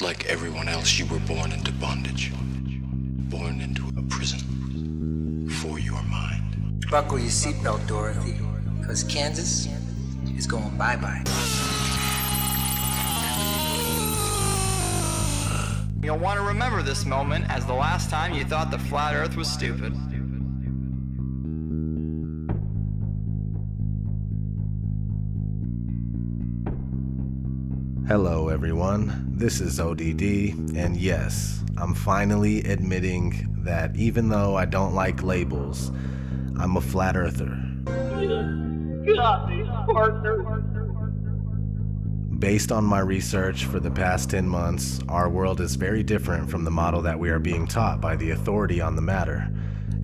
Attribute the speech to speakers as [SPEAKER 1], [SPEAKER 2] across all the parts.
[SPEAKER 1] Like everyone else, you were born into bondage. Born into a prison for your mind.
[SPEAKER 2] Buckle your seatbelt, Dorothy, because Kansas is going bye-bye.
[SPEAKER 3] You'll want to remember this moment as the last time you thought the flat earth was stupid.
[SPEAKER 4] Hello everyone, this is ODD, and yes, I'm finally admitting that even though I don't like labels, I'm a flat earther.
[SPEAKER 5] Got me, partner.
[SPEAKER 4] Based on my research for the past 10 months, our world is very different from the model that we are being taught by the authority on the matter.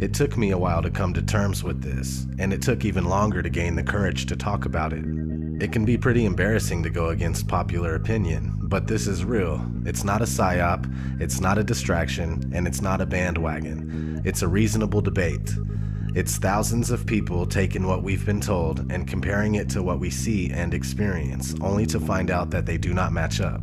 [SPEAKER 4] It took me a while to come to terms with this, and it took even longer to gain the courage to talk about it. It can be pretty embarrassing to go against popular opinion, but this is real. It's not a psyop, it's not a distraction, and it's not a bandwagon. It's a reasonable debate. It's thousands of people taking what we've been told and comparing it to what we see and experience, only to find out that they do not match up.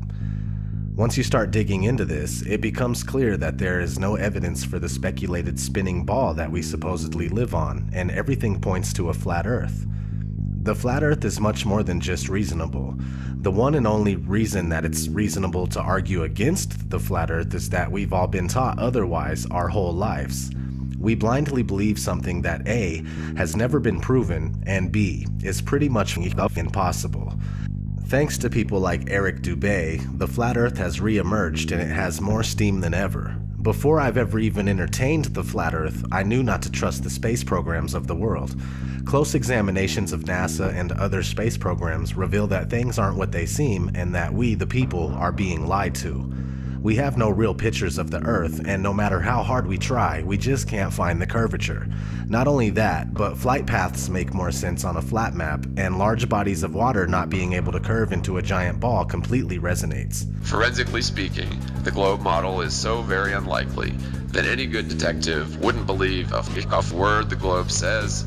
[SPEAKER 4] Once you start digging into this, it becomes clear that there is no evidence for the speculated spinning ball that we supposedly live on, and everything points to a flat earth. The flat earth is much more than just reasonable. The one and only reason that it's reasonable to argue against the flat earth is that we've all been taught otherwise our whole lives. We blindly believe something that A, has never been proven, and B, is pretty much impossible. Thanks to people like Eric Dubay, the flat earth has re-emerged and it has more steam than ever. Before I've ever even entertained the flat earth, I knew not to trust the space programs of the world. Close examinations of NASA and other space programs reveal that things aren't what they seem and that we, the people, are being lied to. We have no real pictures of the Earth, and no matter how hard we try, we just can't find the curvature. Not only that, but flight paths make more sense on a flat map, and large bodies of water not being able to curve into a giant ball completely resonates.
[SPEAKER 6] Forensically speaking, the globe model is so very unlikely that any good detective wouldn't believe a word the globe says.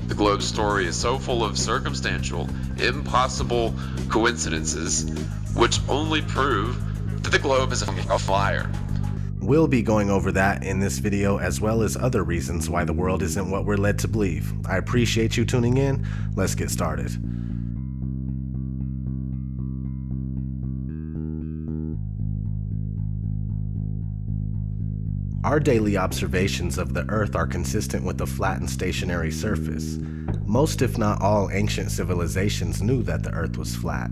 [SPEAKER 6] The globe's story is so full of circumstantial, impossible coincidences, which only prove that the globe is a flyer.
[SPEAKER 4] We'll be going over that in this video, as well as other reasons why the world isn't what we're led to believe. I appreciate you tuning in. Let's get started. Our daily observations of the Earth are consistent with a flat and stationary surface. Most, if not all, ancient civilizations knew that the Earth was flat.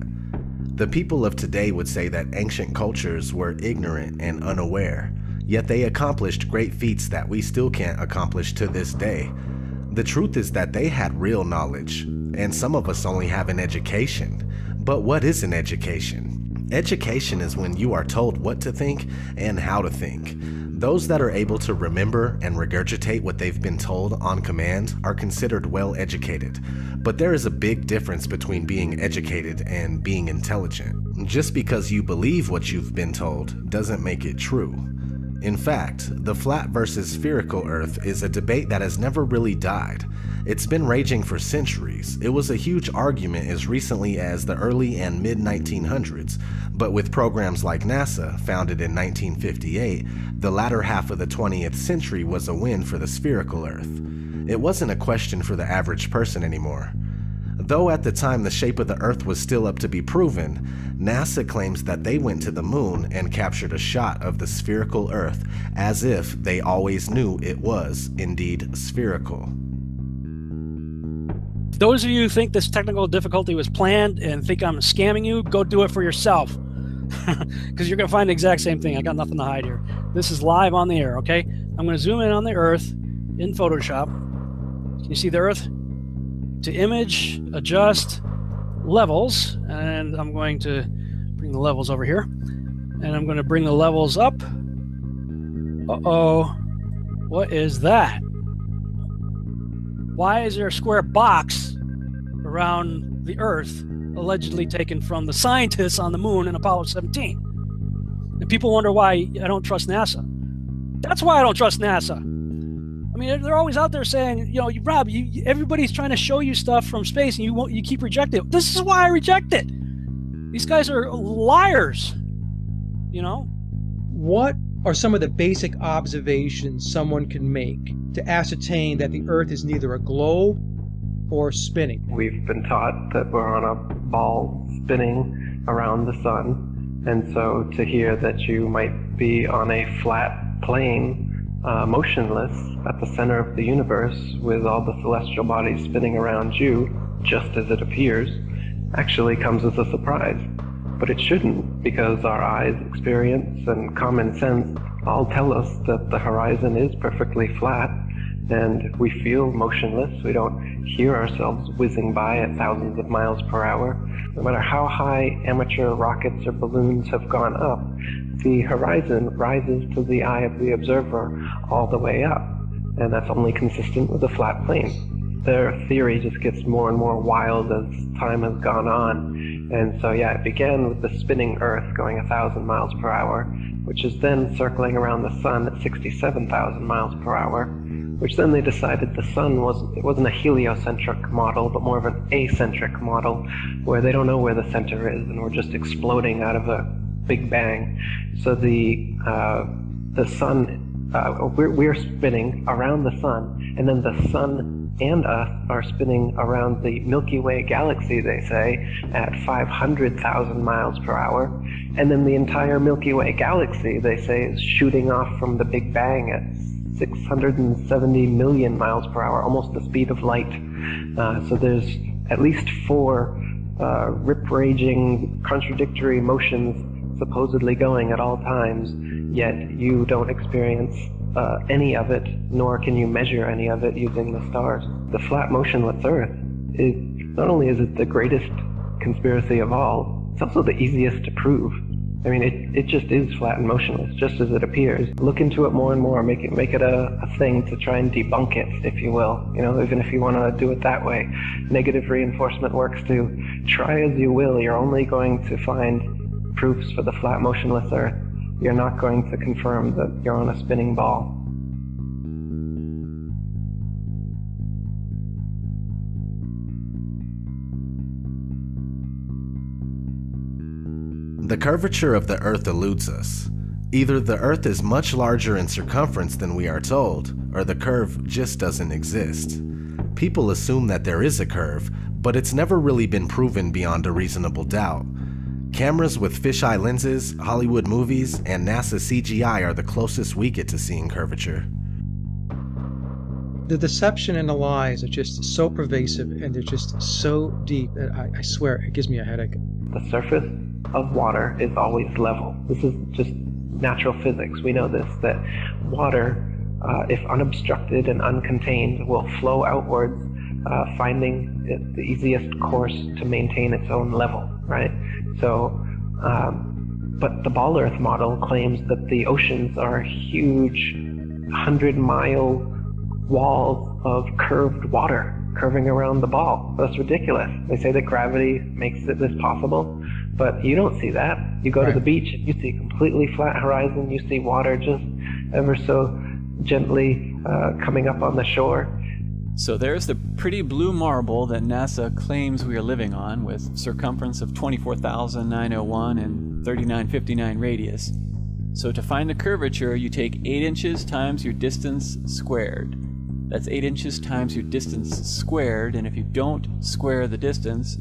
[SPEAKER 4] The people of today would say that ancient cultures were ignorant and unaware, yet they accomplished great feats that we still can't accomplish to this day. The truth is that they had real knowledge, and some of us only have an education. But what is an education? Education is when you are told what to think and how to think. Those that are able to remember and regurgitate what they've been told on command are considered well educated. But there is a big difference between being educated and being intelligent. Just because you believe what you've been told doesn't make it true. In fact, the flat versus spherical Earth is a debate that has never really died. It's been raging for centuries. It was a huge argument as recently as the early and mid-1900s, but with programs like NASA, founded in 1958, the latter half of the 20th century was a win for the spherical Earth. It wasn't a question for the average person anymore. Though at the time the shape of the Earth was still up to be proven, NASA claims that they went to the moon and captured a shot of the spherical Earth as if they always knew it was indeed spherical.
[SPEAKER 7] Those of you who think this technical difficulty was planned and think I'm scamming you, go do it for yourself. Because you're going to find the exact same thing. I got nothing to hide here. This is live on the air, okay? I'm going to zoom in on the Earth in Photoshop. Can you see the Earth? To image, adjust, levels, and I'm going to bring the levels over here. And I'm going to bring the levels up. Uh-oh. What is that? Why is there a square box around the Earth allegedly taken from the scientists on the moon in Apollo 17? And people wonder why I don't trust NASA. That's why I don't trust NASA. I mean, they're always out there saying, you know, Rob, everybody's trying to show you stuff from space and you keep rejecting it. This is why I reject it. These guys are liars. you know?
[SPEAKER 8] What are some of the basic observations someone can make to ascertain that the Earth is neither a globe or spinning?
[SPEAKER 9] We've been taught that we're on a ball spinning around the sun, and so to hear that you might be on a flat plane, motionless at the center of the universe with all the celestial bodies spinning around you, just as it appears, actually comes as a surprise. But it shouldn't, because our eyes, experience, and common sense all tell us that the horizon is perfectly flat, and we feel motionless. We don't hear ourselves whizzing by at thousands of miles per hour. No matter how high amateur rockets or balloons have gone up, the horizon rises to the eye of the observer all the way up, and that's only consistent with a flat plane. Their theory just gets more and more wild as time has gone on. And so, yeah, it began with the spinning Earth going 1,000 miles per hour, which is then circling around the sun at 67,000 miles per hour, which then they decided the sun wasn't a heliocentric model, but more of an acentric model, where they don't know where the center is, and we're just exploding out of a big bang. So the sun, we're spinning around the sun, and then the sun and us are spinning around the Milky Way galaxy, they say, at 500,000 miles per hour. And then the entire Milky Way galaxy, they say, is shooting off from the Big Bang at 670 million miles per hour, almost the speed of light. So there's at least 4 rip-raging, contradictory motions supposedly going at all times, yet you don't experience any of it, nor can you measure any of it using the stars. The flat, motionless Earth is not only is it the greatest conspiracy of all, it's also the easiest to prove. I mean, it just is flat and motionless, just as it appears. Look into it more and more, make it a thing to try and debunk it, if you will. You know, even if you want to do it that way. Negative reinforcement works too. Try as you will, you're only going to find proofs for the flat, motionless Earth. You're not going to confirm that you're on a spinning ball.
[SPEAKER 4] The curvature of the Earth eludes us. Either the Earth is much larger in circumference than we are told, or the curve just doesn't exist. People assume that there is a curve, but it's never really been proven beyond a reasonable doubt. Cameras with fisheye lenses, Hollywood movies, and NASA CGI are the closest we get to seeing curvature.
[SPEAKER 8] The deception and the lies are just so pervasive, and they're just so deep that I swear it gives me a headache.
[SPEAKER 9] The surface of water is always level. This is just natural physics. We know this, that water, if unobstructed and uncontained, will flow outwards, finding it the easiest course to maintain its own level, right? So, but the Ball Earth model claims that the oceans are huge 100-mile walls of curved water curving around the ball. That's ridiculous. They say that gravity makes this possible, but you don't see that. You go to the beach and you see completely flat horizon. You see water just ever so gently coming up on the shore.
[SPEAKER 10] So there's the pretty blue marble that NASA claims we are living on, with circumference of 24,901 and 3959 radius. So to find the curvature, you take 8 inches times your distance squared. That's 8 inches times your distance squared, and if you don't square the distance,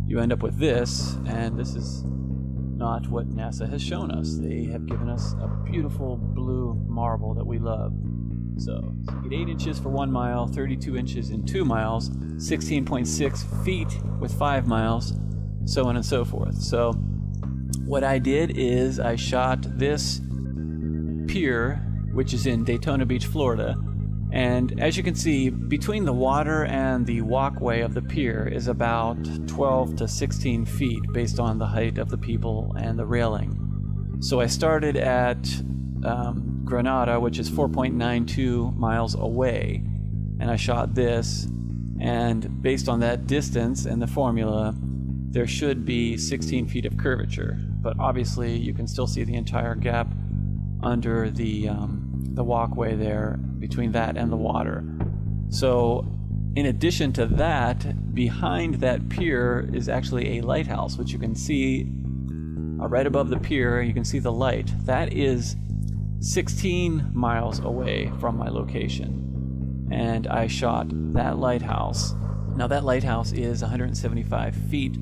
[SPEAKER 10] you end up with this, and this is not what NASA has shown us. They have given us a beautiful blue marble that we love. So you get 8 inches for 1 mile, 32 inches in 2 miles, 16.6 feet with 5 miles, so on and so forth. So what I did is I shot this pier, which is in Daytona Beach, Florida, and as you can see, between the water and the walkway of the pier is about 12 to 16 feet based on the height of the people and the railing. So I started at Granada, which is 4.92 miles away, and I shot this, and based on that distance and the formula, there should be 16 feet of curvature, but obviously you can still see the entire gap under the walkway there between that and the water. So in addition to that, behind that pier is actually a lighthouse, which you can see right above the pier. You can see the light. That is 16 miles away from my location. And I shot that lighthouse. Now that lighthouse is 175 feet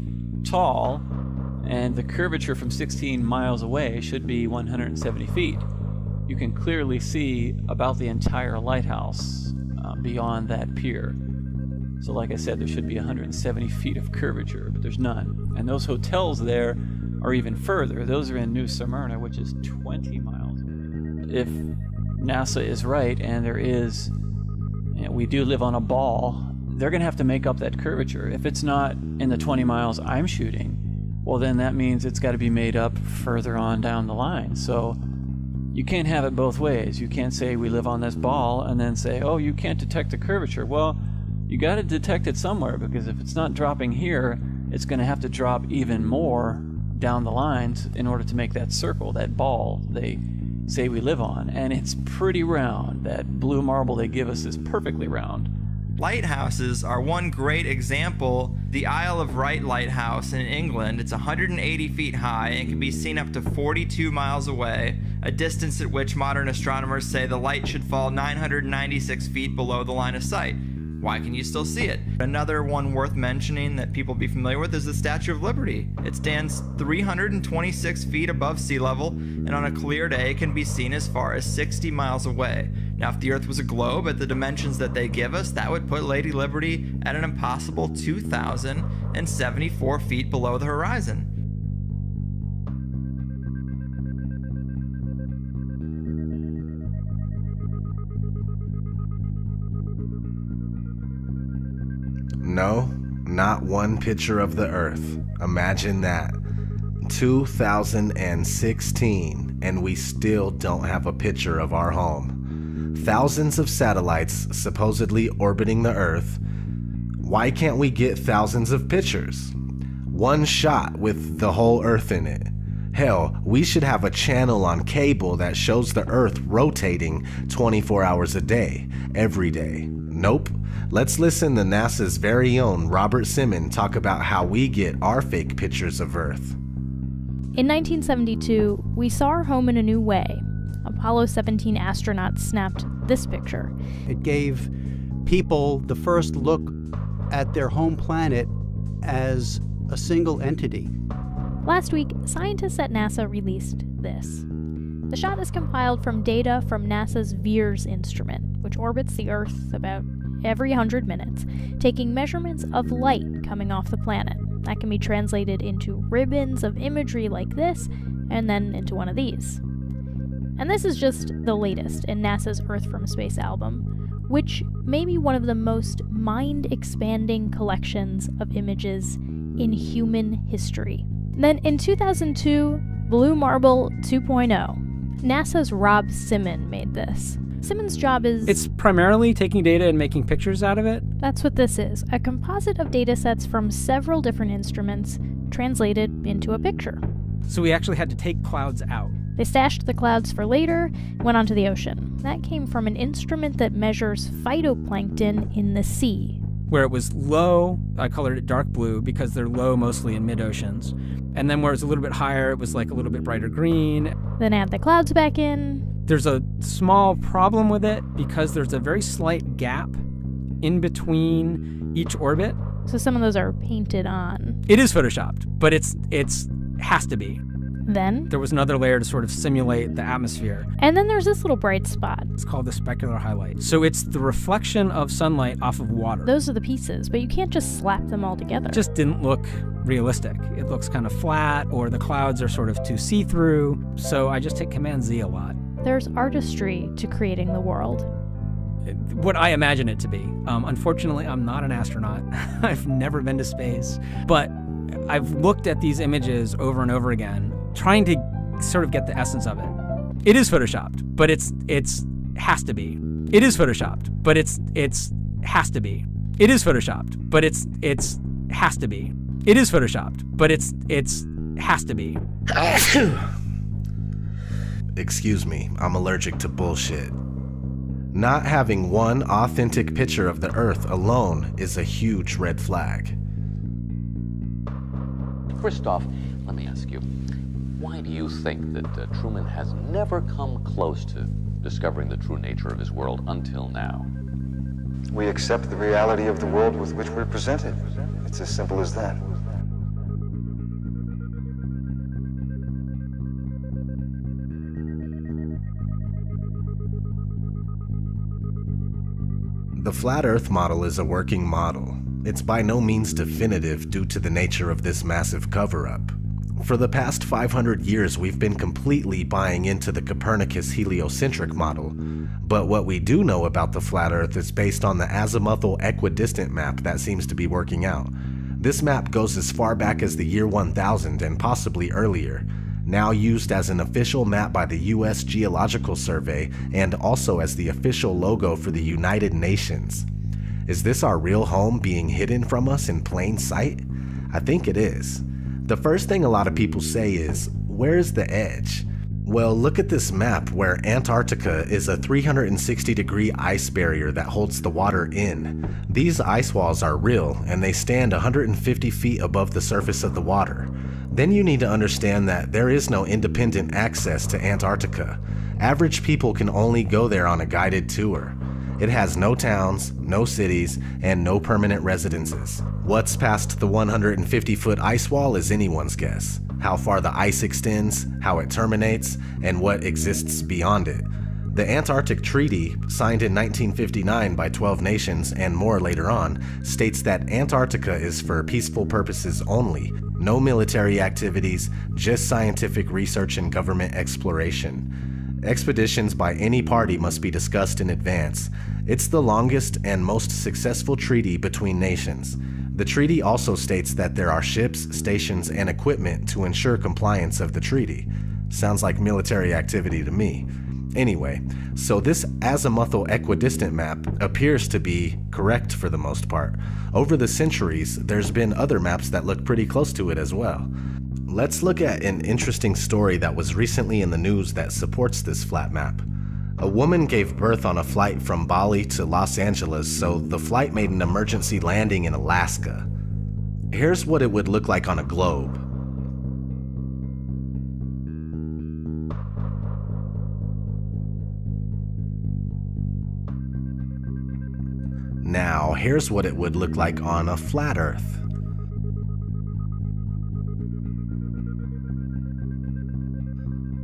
[SPEAKER 10] tall, and the curvature from 16 miles away should be 170 feet. You can clearly see about the entire lighthouse beyond that pier. So like I said, there should be 170 feet of curvature, but there's none. And those hotels there are even further. Those are in New Smyrna, which is 20 miles. If NASA is right and there is, we do live on a ball, they're going to have to make up that curvature. If it's not in the 20 miles I'm shooting, well then that means it's got to be made up further on down the line. So you can't have it both ways. You can't say we live on this ball and then say, oh, you can't detect the curvature. Well, you got to detect it somewhere, because if it's not dropping here, it's going to have to drop even more down the lines in order to make that circle, that ball they say we live on. And it's pretty round. That blue marble they give us is perfectly round.
[SPEAKER 3] Lighthouses are one great example. The Isle of Wight Lighthouse in England, it's 180 feet high and can be seen up to 42 miles away, a distance at which modern astronomers say the light should fall 996 feet below the line of sight. Why can you still see it? Another one worth mentioning that people be familiar with is the Statue of Liberty. It stands 326 feet above sea level, and on a clear day can be seen as far as 60 miles away. Now, if the Earth was a globe at the dimensions that they give us, that would put Lady Liberty at an impossible 2,074 feet below the horizon.
[SPEAKER 4] No, not one picture of the Earth. Imagine that. 2016, and we still don't have a picture of our home. Thousands of satellites supposedly orbiting the Earth. Why can't we get thousands of pictures? One shot with the whole Earth in it. Hell, we should have a channel on cable that shows the Earth rotating 24 hours a day, every day. Nope. Let's listen to NASA's very own Robert Simon talk about how we get our fake pictures of Earth.
[SPEAKER 11] In 1972, we saw our home in a new way. Apollo 17 astronauts snapped this picture.
[SPEAKER 12] It gave people the first look at their home planet as a single entity.
[SPEAKER 11] Last week, scientists at NASA released this. The shot is compiled from data from NASA's VEERS instrument, which orbits the Earth about every 100 minutes, taking measurements of light coming off the planet. That can be translated into ribbons of imagery like this, and then into one of these. And this is just the latest in NASA's Earth from Space album, which may be one of the most mind-expanding collections of images in human history. Then in 2002, Blue Marble 2.0, NASA's Rob Simon made this. Simon's job is...
[SPEAKER 13] It's primarily taking data and making pictures out of it.
[SPEAKER 11] That's what this is, a composite of data sets from several different instruments translated into a picture.
[SPEAKER 13] So we actually had to take clouds out.
[SPEAKER 11] They stashed the clouds for later, went onto the ocean. That came from an instrument that measures phytoplankton in the sea.
[SPEAKER 13] Where it was low, I colored it dark blue because they're low mostly in mid-oceans. And then where it's a little bit higher, it was like a little bit brighter green.
[SPEAKER 11] Then add the clouds back in.
[SPEAKER 13] There's a small problem with it because there's a very slight gap in between each orbit.
[SPEAKER 11] So some of those are painted on.
[SPEAKER 13] It is photoshopped, but it's has to be.
[SPEAKER 11] Then
[SPEAKER 13] there was another layer to sort of simulate the atmosphere.
[SPEAKER 11] And then there's this little bright spot.
[SPEAKER 13] It's called the specular highlight. So it's the reflection of sunlight off of water.
[SPEAKER 11] Those are the pieces, but you can't just slap them all together.
[SPEAKER 13] It just didn't look realistic. It looks kind of flat, or the clouds are sort of too see-through. So I just hit Command-Z a lot.
[SPEAKER 11] There's artistry to creating the world.
[SPEAKER 13] What I imagine it to be. Unfortunately, I'm not an astronaut. I've never been to space. But I've looked at these images over and over again, trying to sort of get the essence of it. It is photoshopped, but it's has to be. It is photoshopped, but it's has to be. It is photoshopped, but it's has to be. It is photoshopped, but it's has to be.
[SPEAKER 4] Excuse me, I'm allergic to bullshit. Not having one authentic picture of the Earth alone is a huge red flag.
[SPEAKER 14] Christoph, let me ask you, Why do you think that Truman has never come close to discovering the true nature of his world until now?
[SPEAKER 15] We accept the reality of the world with which we're presented. It's as simple as that.
[SPEAKER 4] The flat Earth model is a working model. It's by no means definitive due to the nature of this massive cover-up. For the past 500 years, we've been completely buying into the Copernicus heliocentric model, but what we do know about the flat Earth is based on the azimuthal equidistant map that seems to be working out. This map goes as far back as the year 1000 and possibly earlier, now used as an official map by the U.S. Geological Survey and also as the official logo for the United Nations. Is this our real home being hidden from us in plain sight? I think it is. The first thing a lot of people say is, where's the edge? Well, look at this map where Antarctica is a 360-degree ice barrier that holds the water in. These ice walls are real and they stand 150 feet above the surface of the water. Then you need to understand that there is no independent access to Antarctica. Average people can only go there on a guided tour. It has no towns, no cities, and no permanent residences. What's past the 150-foot ice wall is anyone's guess. How far the ice extends, how it terminates, and what exists beyond it. The Antarctic Treaty, signed in 1959 by 12 nations and more later on, states that Antarctica is for peaceful purposes only. No military activities, just scientific research and government exploration. Expeditions by any party must be discussed in advance. It's the longest and most successful treaty between nations. The treaty also states that there are ships, stations, and equipment to ensure compliance of the treaty. Sounds like military activity to me. Anyway, so this azimuthal equidistant map appears to be correct for the most part. Over the centuries, there's been other maps that look pretty close to it as well. Let's look at an interesting story that was recently in the news that supports this flat map. A woman gave birth on a flight from Bali to Los Angeles, so the flight made an emergency landing in Alaska. Here's what it would look like on a globe. Now, here's what it would look like on a flat Earth.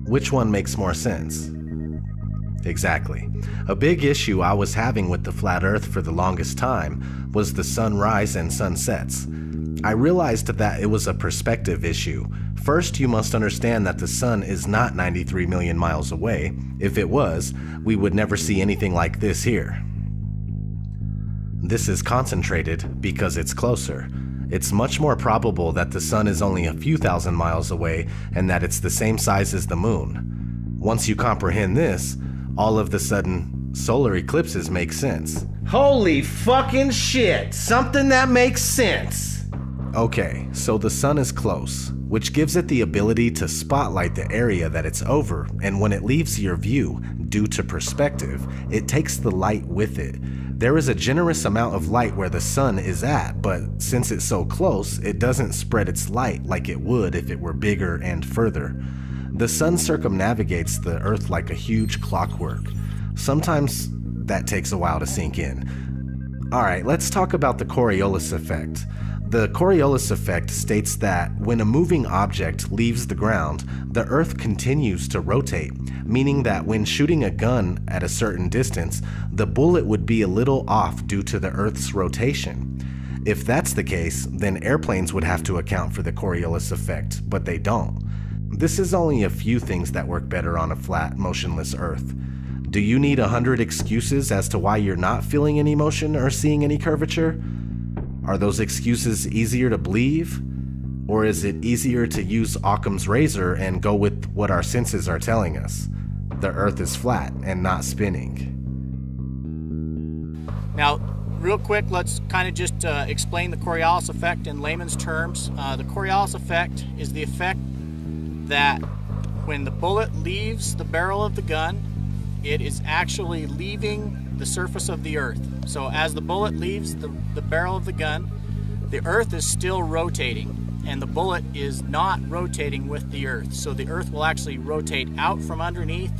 [SPEAKER 4] Which one makes more sense? Exactly. A big issue I was having with the flat Earth for the longest time was the sunrise and sunsets. I realized that it was a perspective issue. First, you must understand that the sun is not 93 million miles away. If it was, we would never see anything like this here. This is concentrated because it's closer. It's much more probable that the sun is only a few thousand miles away and that it's the same size as the moon. Once you comprehend this, all of the sudden, solar eclipses make sense. Holy fucking shit! Something that makes sense! Okay, so the sun is close, which gives it the ability to spotlight the area that it's over, and when it leaves your view, due to perspective, it takes the light with it. There is a generous amount of light where the sun is at, but since it's so close, it doesn't spread its light like it would if it were bigger and further. The sun circumnavigates the Earth like a huge clockwork. Sometimes that takes a while to sink in. Alright, let's talk about the Coriolis effect. The Coriolis effect states that when a moving object leaves the ground, the Earth continues to rotate, meaning that when shooting a gun at a certain distance, the bullet would be a little off due to the Earth's rotation. If that's the case, then airplanes would have to account for the Coriolis effect, but they don't. This is only a few things that work better on a flat, motionless Earth. Do you need 100 excuses as to why you're not feeling any motion or seeing any curvature? Are those excuses easier to believe? Or is it easier to use Occam's razor and go with what our senses are telling us? The Earth is flat and not spinning.
[SPEAKER 16] Now, real quick, let's kind of just explain the Coriolis effect in layman's terms. The Coriolis effect is the effect that when the bullet leaves the barrel of the gun, it is actually leaving the surface of the Earth. So as the bullet leaves the barrel of the gun, the Earth is still rotating. and the bullet is not rotating with the Earth. So the Earth will actually rotate out from underneath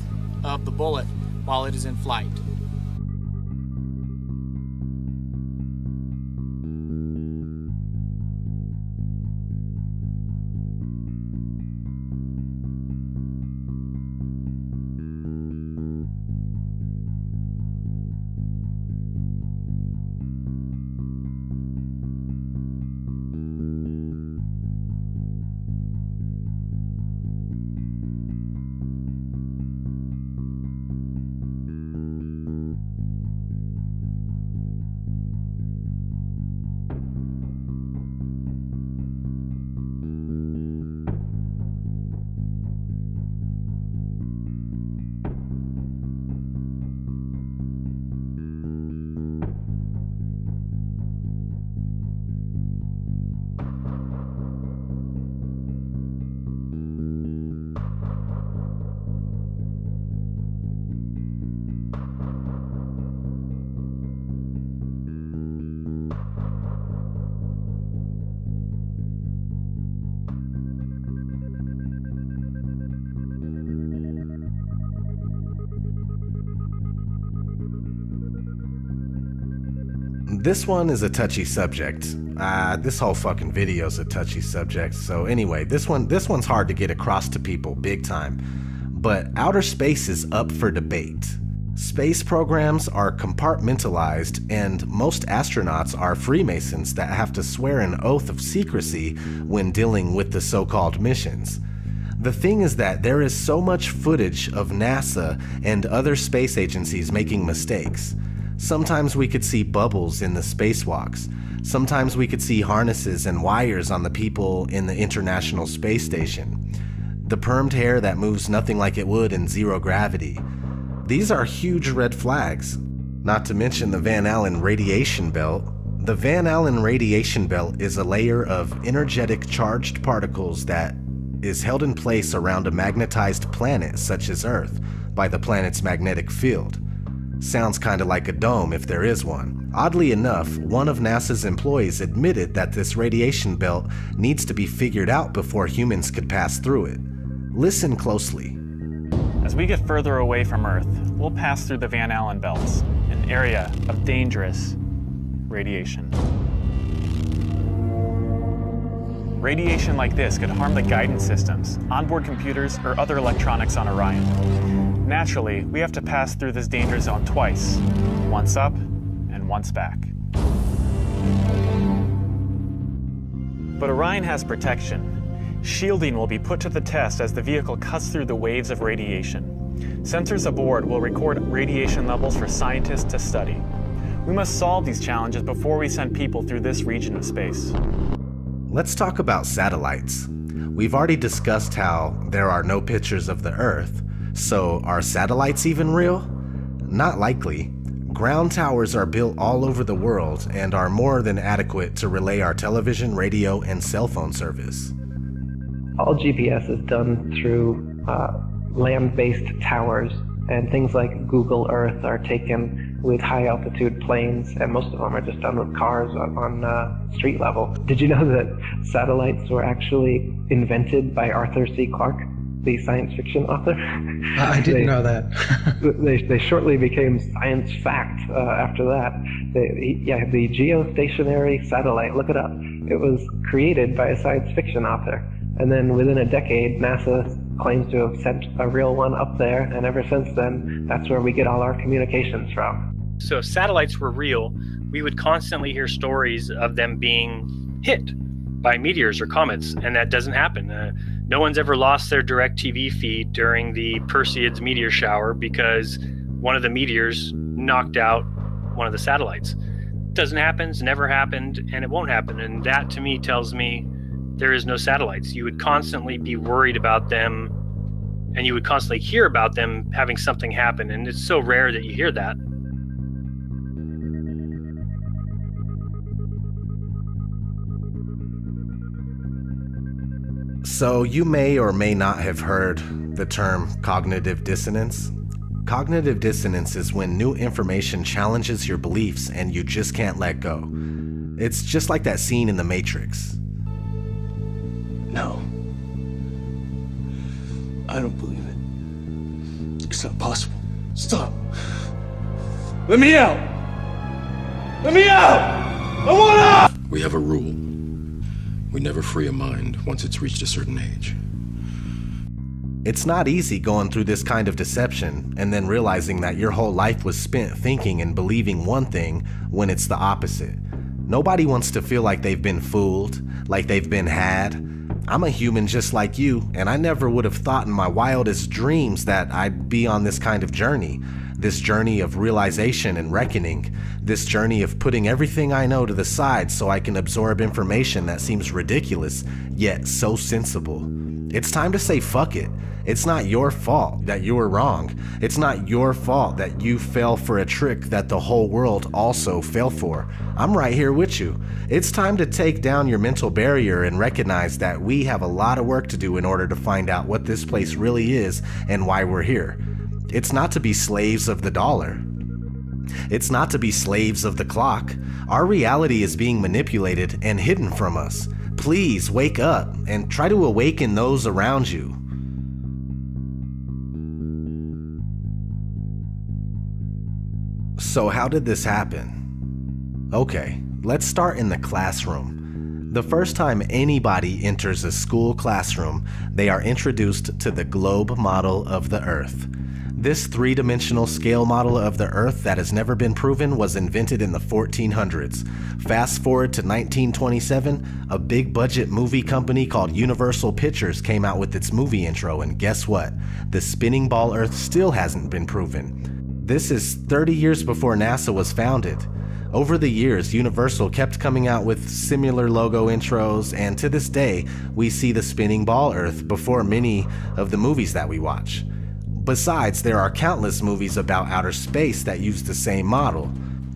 [SPEAKER 16] of the bullet while it is in flight.
[SPEAKER 4] This one is a touchy subject. This whole fucking video is a touchy subject. So anyway, this one's hard to get across to people big time. But outer space is up for debate. Space programs are compartmentalized, and most astronauts are Freemasons that have to swear an oath of secrecy when dealing with the so-called missions. The thing is that there is so much footage of NASA and other space agencies making mistakes. Sometimes we could see bubbles in the spacewalks. Sometimes we could see harnesses and wires on the people in the International Space Station. The permed hair that moves nothing like it would in zero gravity. These are huge red flags. Not to mention the Van Allen radiation belt. The Van Allen radiation belt is a layer of energetic charged particles that is held in place around a magnetized planet such as Earth by the planet's magnetic field. Sounds kinda like a dome if there is one. Oddly enough, one of NASA's employees admitted that this radiation belt needs to be figured out before humans could pass through it. Listen closely.
[SPEAKER 17] As we get further away from Earth, we'll pass through the Van Allen belts, an area of dangerous radiation. Radiation like this could harm the guidance systems, onboard computers, or other electronics on Orion. Naturally, we have to pass through this danger zone twice, once up and once back. But Orion has protection. Shielding will be put to the test as the vehicle cuts through the waves of radiation. Sensors aboard will record radiation levels for scientists to study. We must solve these challenges before we send people through this region of space.
[SPEAKER 4] Let's talk about satellites. We've already discussed how there are no pictures of the Earth. So, are satellites even real? Not likely. Ground towers are built all over the world and are more than adequate to relay our television, radio, and cell phone service.
[SPEAKER 9] All GPS is done through land-based towers, and things like Google Earth are taken with high-altitude planes, and most of them are just done with cars on street level. Did you know that satellites were actually invented by Arthur C. Clarke, the science fiction author?
[SPEAKER 8] I didn't know that.
[SPEAKER 9] they shortly became science fact after that. The geostationary satellite, look it up. It was created by a science fiction author. And then within a decade, NASA claims to have sent a real one up there, and ever since then, that's where we get all our communications from.
[SPEAKER 18] So if satellites were real, we would constantly hear stories of them being hit by meteors or comets, and that doesn't happen. No one's ever lost their direct TV feed during the Perseids meteor shower because one of the meteors knocked out one of the satellites. Doesn't happen, it's never happened, and it won't happen. And that to me tells me there is no satellites. You would constantly be worried about them, and you would constantly hear about them having something happen, and it's so rare that you hear that.
[SPEAKER 4] So you may or may not have heard the term cognitive dissonance. Cognitive dissonance is when new information challenges your beliefs and you just can't let go. It's just like that scene in The Matrix.
[SPEAKER 19] I don't believe it. It's not possible. Stop. Let me out! Let me out! I want out!
[SPEAKER 1] We have a rule. We never free a mind once it's reached a certain age.
[SPEAKER 4] It's not easy going through this kind of deception and then realizing that your whole life was spent thinking and believing one thing when it's the opposite. Nobody wants to feel like they've been fooled, like they've been had. I'm a human just like you, and I never would have thought in my wildest dreams that I'd be on this kind of journey. This journey of realization and reckoning. This journey of putting everything I know to the side so I can absorb information that seems ridiculous, yet so sensible. It's time to say fuck it. It's not your fault that you were wrong. It's not your fault that you fell for a trick that the whole world also fell for. I'm right here with you. It's time to take down your mental barrier and recognize that we have a lot of work to do in order to find out what this place really is and why we're here. It's not to be slaves of the dollar. It's not to be slaves of the clock. Our reality is being manipulated and hidden from us. Please wake up and try to awaken those around you. So how did this happen? Okay, let's start in the classroom. The first time anybody enters a school classroom, they are introduced to the globe model of the Earth. This three-dimensional scale model of the Earth that has never been proven was invented in the 1400s. Fast forward to 1927, a big-budget movie company called Universal Pictures came out with its movie intro, and guess what? The spinning ball Earth still hasn't been proven. This is 30 years before NASA was founded. Over the years, Universal kept coming out with similar logo intros, and to this day, we see the spinning ball Earth before many of the movies that we watch. Besides, there are countless movies about outer space that use the same model.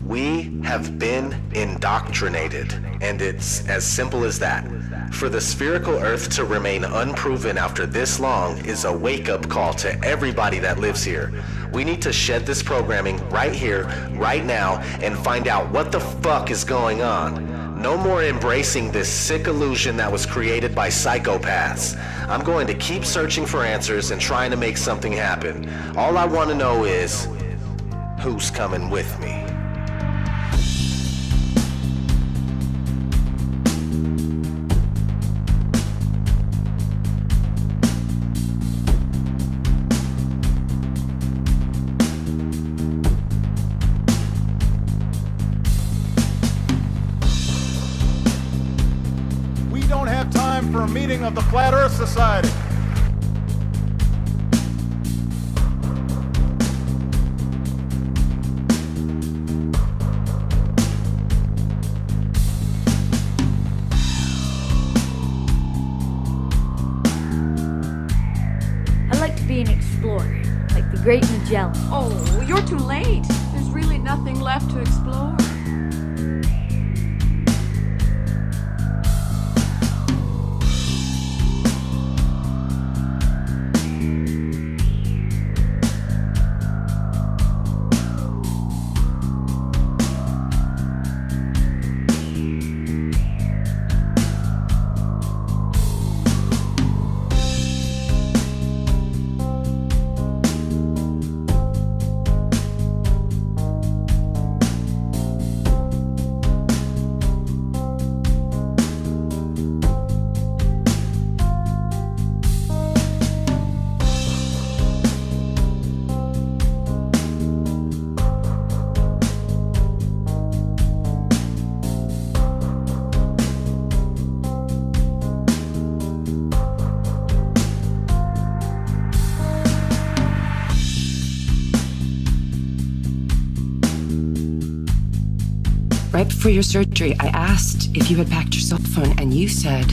[SPEAKER 4] We have been indoctrinated, and it's as simple as that. For the spherical Earth to remain unproven after this long is a wake-up call to everybody that lives here. We need to shed this programming right here, right now, and find out what the fuck is going on. No more embracing this sick illusion that was created by psychopaths. I'm going to keep searching for answers and trying to make something happen. All I want to know is, who's coming with me?
[SPEAKER 20] For a meeting of the Flat Earth Society.
[SPEAKER 21] I'd like to be an explorer, like the Great Magellan.
[SPEAKER 22] Oh, you're too late. There's really nothing left to explore.
[SPEAKER 23] Right before your surgery, I asked if you had packed your cell phone, and you said,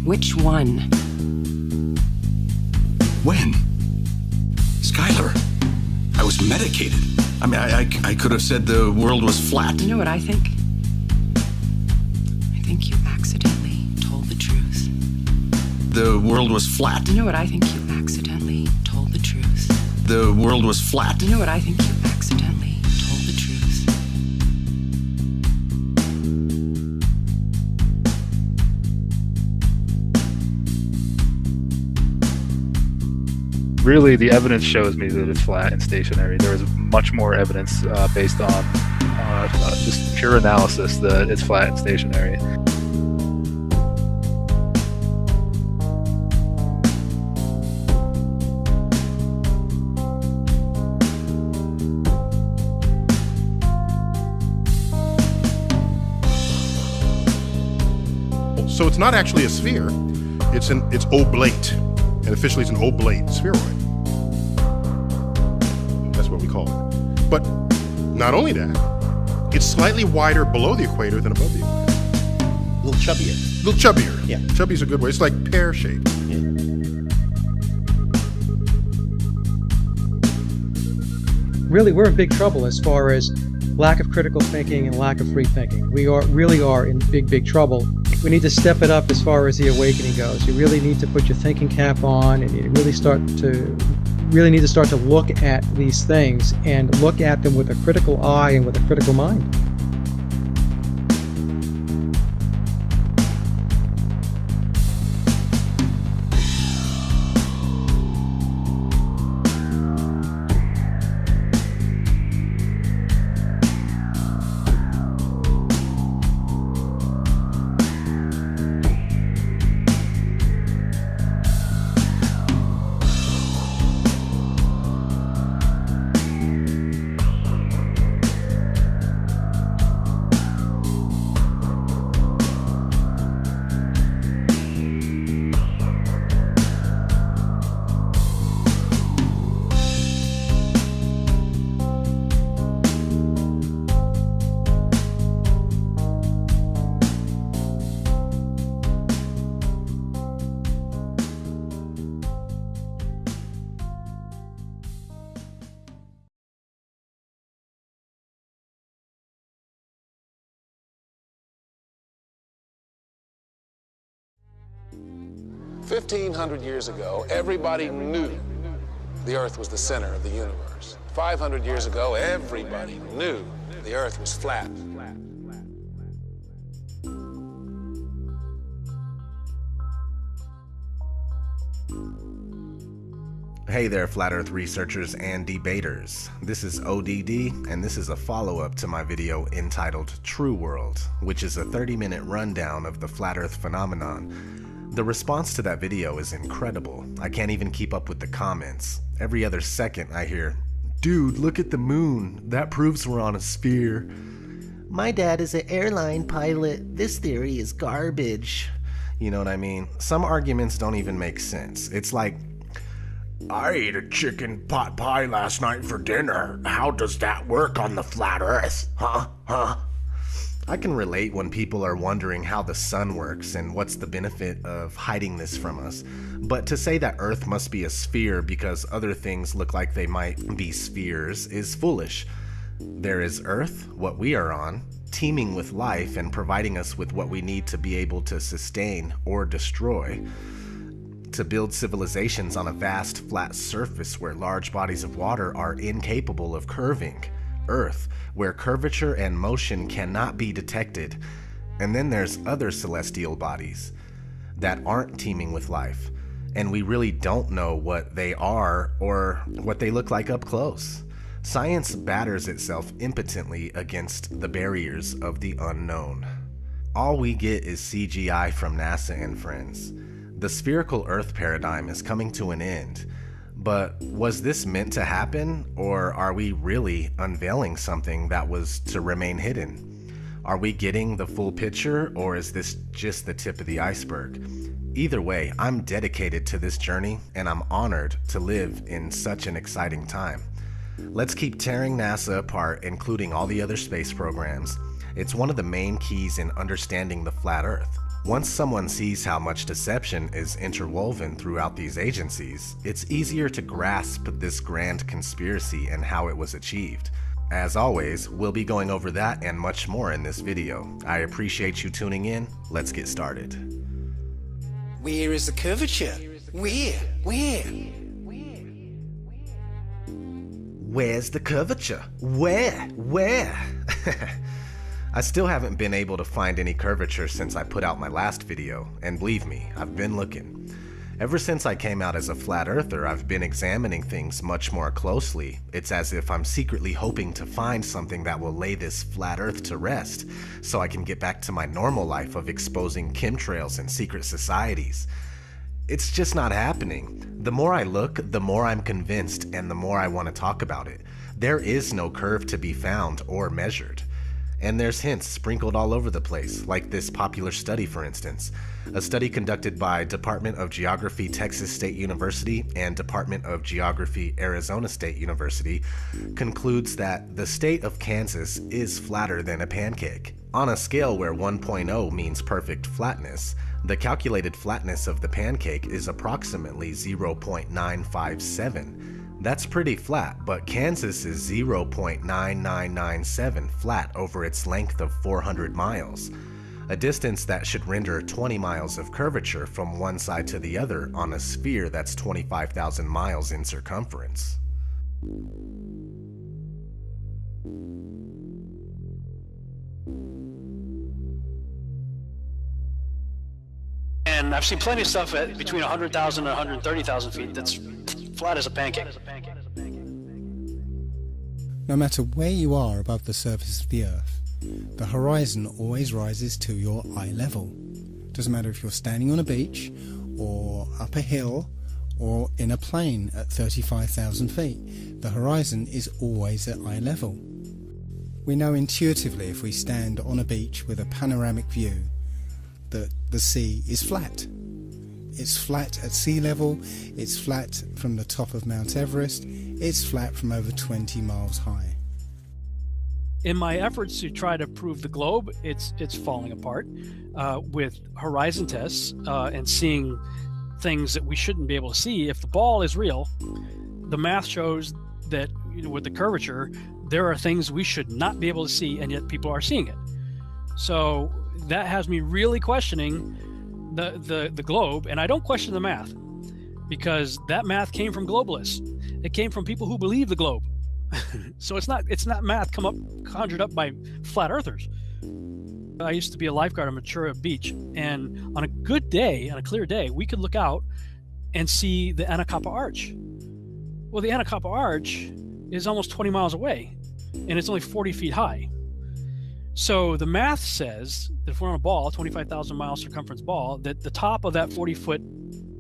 [SPEAKER 23] which one?
[SPEAKER 1] When? Skylar, I was medicated. I mean, I could have said the world was flat.
[SPEAKER 23] You know what I think? I think you accidentally told the truth.
[SPEAKER 1] The world was flat.
[SPEAKER 23] You know what I think? You accidentally told the truth.
[SPEAKER 1] The world was flat.
[SPEAKER 23] You know what I think? You accidentally told the truth.
[SPEAKER 2] really the evidence shows me that it's flat and stationary. There is much more evidence based on just pure analysis that it's flat and stationary.
[SPEAKER 5] So it's not actually a sphere, it's oblate, and officially it's an oblate spheroid. That's what we call it. But not only that, it's slightly wider below the equator than above the equator.
[SPEAKER 6] A little chubbier.
[SPEAKER 5] A little chubbier.
[SPEAKER 6] Yeah.
[SPEAKER 5] Chubby's a good way. It's like pear-shaped.
[SPEAKER 6] Yeah.
[SPEAKER 8] Really, we're in big trouble as far as lack of critical thinking and lack of free thinking. We really are in big trouble. We need to step it up as far as the awakening goes. You really need to put your thinking cap on, and you really need to start to look at these things and look at them with a critical eye and with a critical mind.
[SPEAKER 24] "1,500 years ago, everybody knew the Earth was the center of the universe. 500 years ago, everybody knew the Earth was flat.
[SPEAKER 4] Hey there, Flat Earth researchers and debaters. This is ODD, and this is a follow-up to my video entitled True World, which is a 30-minute rundown of the Flat Earth phenomenon. The response to that video is incredible. I can't even keep up with the comments. Every other second I hear, "Dude, look at the moon. That proves we're on a sphere." "My dad is an airline pilot. This theory is garbage." You know what I mean? Some arguments don't even make sense. It's like, "I ate a chicken pot pie last night for dinner. How does that work on the flat Earth? Huh? I can relate when people are wondering how the sun works and what's the benefit of hiding this from us. But to say that Earth must be a sphere because other things look like they might be spheres is foolish. There is Earth, what we are on, teeming with life and providing us with what we need to be able to sustain or destroy. To build civilizations on a vast flat surface where large bodies of water are incapable of curving. Earth, where curvature and motion cannot be detected. And then there's other celestial bodies that aren't teeming with life, and we really don't know what they are or what they look like up close. Science batters itself impotently against the barriers of the unknown. All we get is CGI from NASA and friends. The spherical Earth paradigm is coming to an end. But was this meant to happen, or are we really unveiling something that was to remain hidden? Are we getting the full picture, or is this just the tip of the iceberg? Either way, I'm dedicated to this journey, and I'm honored to live in such an exciting time. Let's keep tearing NASA apart, including all the other space programs. It's one of the main keys in understanding the flat Earth. Once someone sees how much deception is interwoven throughout these agencies, it's easier to grasp this grand conspiracy and how it was achieved. As always, we'll be going over that and much more in this video. I appreciate you tuning in. Let's get started.
[SPEAKER 6] Where is the curvature? Where?
[SPEAKER 4] Where's the curvature? Where? I still haven't been able to find any curvature since I put out my last video, and believe me, I've been looking. Ever since I came out as a flat earther, I've been examining things much more closely. It's as if I'm secretly hoping to find something that will lay this flat earth to rest, so I can get back to my normal life of exposing chemtrails and secret societies. It's just not happening. The more I look, the more I'm convinced, and the more I want to talk about it. There is no curve to be found or measured. And there's hints sprinkled all over the place, like this popular study, for instance. A study conducted by Department of Geography, Texas State University, and Department of Geography, Arizona State University, concludes that the state of Kansas is flatter than a pancake. On a scale where 1.0 means perfect flatness, the calculated flatness of the pancake is approximately 0.957. That's pretty flat, but Kansas is 0.9997 flat over its length of 400 miles, a distance that should render 20 miles of curvature from one side to the other on a sphere that's 25,000 miles in circumference.
[SPEAKER 3] And I've seen plenty of stuff at between 100,000 and 130,000 feet that's flat as a pancake.
[SPEAKER 7] No matter where you are above the surface of the Earth, the horizon always rises to your eye level. Doesn't matter if you're standing on a beach, or up a hill, or in a plane at 35,000 feet, the horizon is always at eye level. We know intuitively if we stand on a beach with a panoramic view that the sea is flat. It's flat at sea level, it's flat from the top of Mount Everest, it's flat from over 20 miles high.
[SPEAKER 3] In my efforts to try to prove the globe, it's falling apart with horizon tests and seeing things that we shouldn't be able to see. If the ball is real, the math shows that, you know, with the curvature, there are things we should not be able to see, and yet people are seeing it. So that has me really questioning the globe, and I don't question the math, because that math came from globalists. It came from people who believe the globe. So it's not math conjured up by flat earthers. I used to be a lifeguard on Ventura Beach, and on a good day, on a clear day, we could look out and see the Anacapa Arch. Well, the Anacapa Arch is almost 20 miles away, and it's only 40 feet high. So the math says that if we're on a ball, 25,000 mile circumference ball, that the top of that 40-foot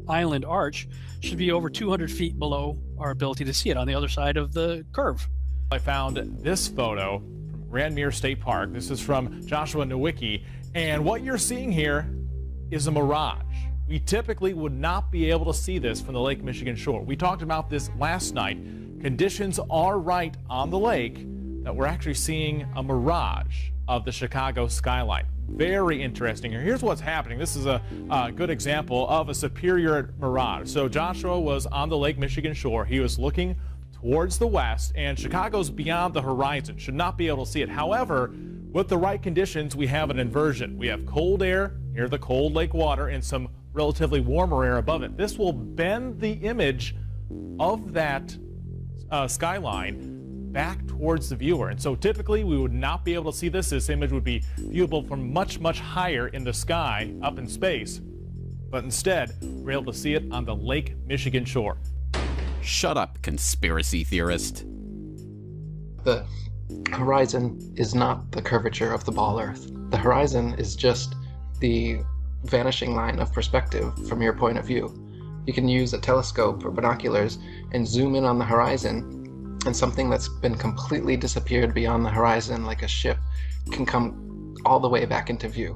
[SPEAKER 3] island arch should be over 200 feet below our ability to see it on the other side of the curve.
[SPEAKER 10] I found this photo from Grand Mere State Park. This is from Joshua Nowicki, and what you're seeing here is a mirage. We typically would not be able to see this from the Lake Michigan shore. We talked about this last night. Conditions are right on the lake that we're actually seeing a mirage of the Chicago skyline. Very interesting. Here's what's happening. This is a good example of a superior mirage. So Joshua was on the Lake Michigan shore. He was looking towards the west, and Chicago's beyond the horizon. Should not be able to see it. However, with the right conditions, we have an inversion. We have cold air near the cold lake water and some relatively warmer air above it. This will bend the image of that skyline back towards the viewer. And so typically we would not be able to see this. This image would be viewable from much, much higher in the sky, up in space. But instead, we're able to see it on the Lake Michigan shore.
[SPEAKER 12] Shut up, conspiracy theorist.
[SPEAKER 9] The horizon is not the curvature of the ball Earth. The horizon is just the vanishing line of perspective from your point of view. You can use a telescope or binoculars and zoom in on the horizon, and something that's been completely disappeared beyond the horizon, like a ship, can come all the way back into view,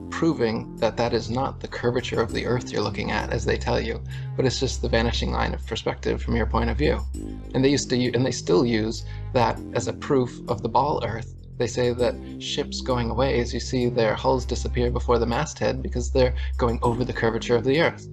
[SPEAKER 9] proving that that is not the curvature of the Earth you're looking at, as they tell you, but it's just the vanishing line of perspective from your point of view. And they still use that as a proof of the ball Earth. They say that ships going away, as you see their hulls disappear before the masthead, because they're going over the curvature of the Earth.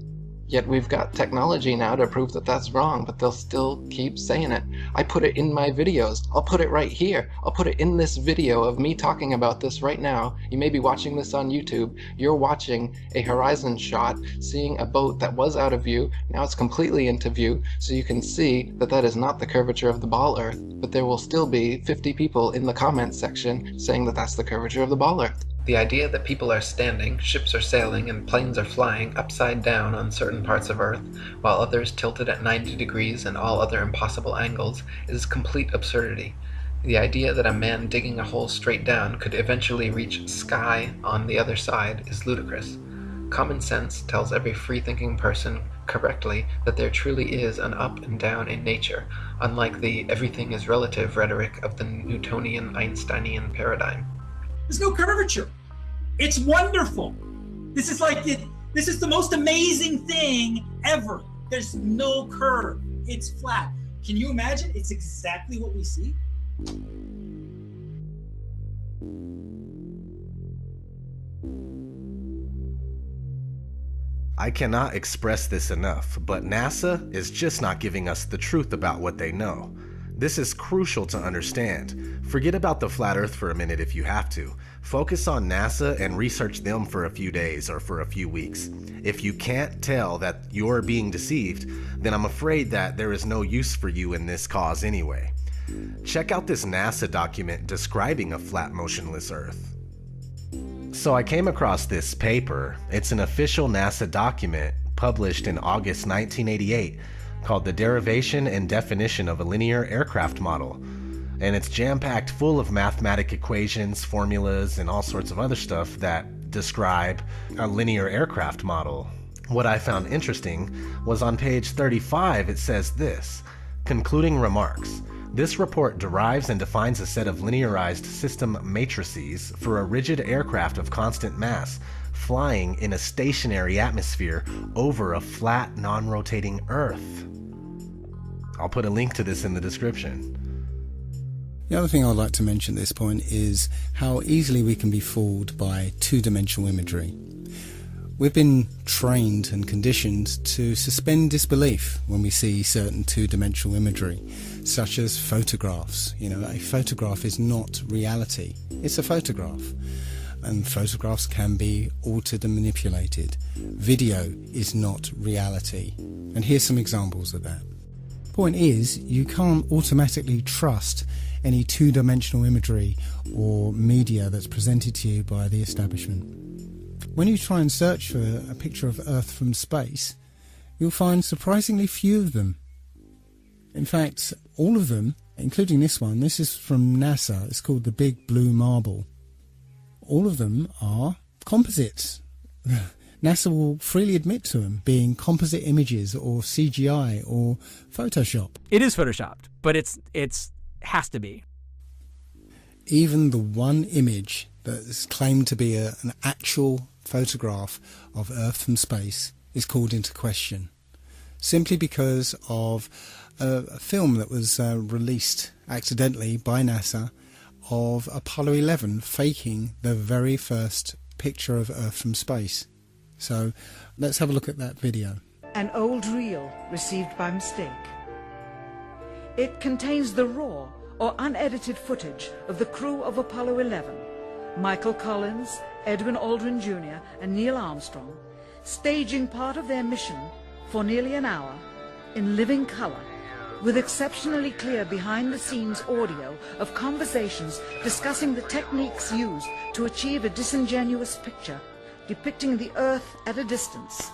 [SPEAKER 9] Yet we've got technology now to prove that that's wrong, but they'll still keep saying it. I put it in my videos. I'll put it right here. I'll put it in this video of me talking about this right now. You may be watching this on YouTube. You're watching a horizon shot, seeing a boat that was out of view. Now it's completely into view, so you can see that that is not the curvature of the ball Earth, but there will still be 50 people in the comments section saying that that's the curvature of the ball Earth.
[SPEAKER 11] The idea that people are standing, ships are sailing, and planes are flying upside down on certain parts of Earth, while others tilted at 90 degrees and all other impossible angles, is complete absurdity. The idea that a man digging a hole straight down could eventually reach sky on the other side is ludicrous. Common sense tells every free-thinking person correctly that there truly is an up and down in nature, unlike the everything is relative rhetoric of the Newtonian Einsteinian paradigm.
[SPEAKER 13] There's no curvature. It's wonderful. This is like it. This is the most amazing thing ever. There's no curve. It's flat. Can you imagine? It's exactly what we see.
[SPEAKER 4] I cannot express this enough, but NASA is just not giving us the truth about what they know. This is crucial to understand. Forget about the flat Earth for a minute if you have to. Focus on NASA and research them for a few days or for a few weeks. If you can't tell that you're being deceived, then I'm afraid that there is no use for you in this cause anyway. Check out this NASA document describing a flat, motionless Earth. So I came across this paper. It's an official NASA document published in August 1988 called The Derivation and Definition of a Linear Aircraft Model. And it's jam-packed full of mathematic equations, formulas, and all sorts of other stuff that describe a linear aircraft model. What I found interesting was on page 35 it says this: concluding remarks. This report derives and defines a set of linearized system matrices for a rigid aircraft of constant mass flying in a stationary atmosphere over a flat, non-rotating Earth. I'll put a link to this in the description.
[SPEAKER 7] The other thing I'd like to mention at this point is how easily we can be fooled by two-dimensional imagery. We've been trained and conditioned to suspend disbelief when we see certain two-dimensional imagery, such as photographs. You know, a photograph is not reality. It's a photograph. And photographs can be altered and manipulated. Video is not reality. And here's some examples of that. Point is, you can't automatically trust any two-dimensional imagery or media that's presented to you by the establishment. When you try and search for a picture of Earth from space, you'll find surprisingly few of them. In fact, all of them, including this one, this is from NASA, it's called the Big Blue Marble. All of them are composites. NASA will freely admit to them being composite images or CGI or Photoshop.
[SPEAKER 14] It is Photoshopped, but it's has to be.
[SPEAKER 7] Even the one image that is claimed to be an actual photograph of Earth from space is called into question, simply because of a film that was released accidentally by NASA of Apollo 11 faking the very first picture of Earth from space. So let's have a look at that video.
[SPEAKER 15] An old reel received by mistake. It contains the raw or unedited footage of the crew of Apollo 11, Michael Collins, Edwin Aldrin Jr. and Neil Armstrong, staging part of their mission for nearly an hour in living color, with exceptionally clear behind-the-scenes audio of conversations discussing the techniques used to achieve a disingenuous picture depicting the Earth at a distance,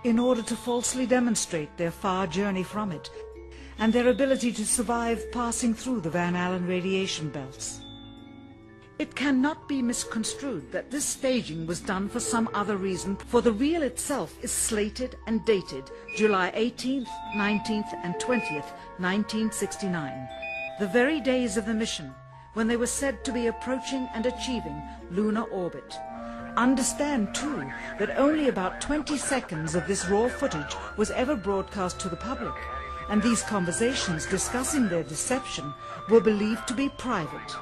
[SPEAKER 15] in order to falsely demonstrate their far journey from it and their ability to survive passing through the Van Allen radiation belts. It cannot be misconstrued that this staging was done for some other reason, for the reel itself is slated and dated July 18th, 19th and 20th, 1969, the very days of the mission when they were said to be approaching and achieving lunar orbit. Understand, too, that only about 20 seconds of this raw footage was ever broadcast to the public, and these conversations discussing their deception were believed to be private.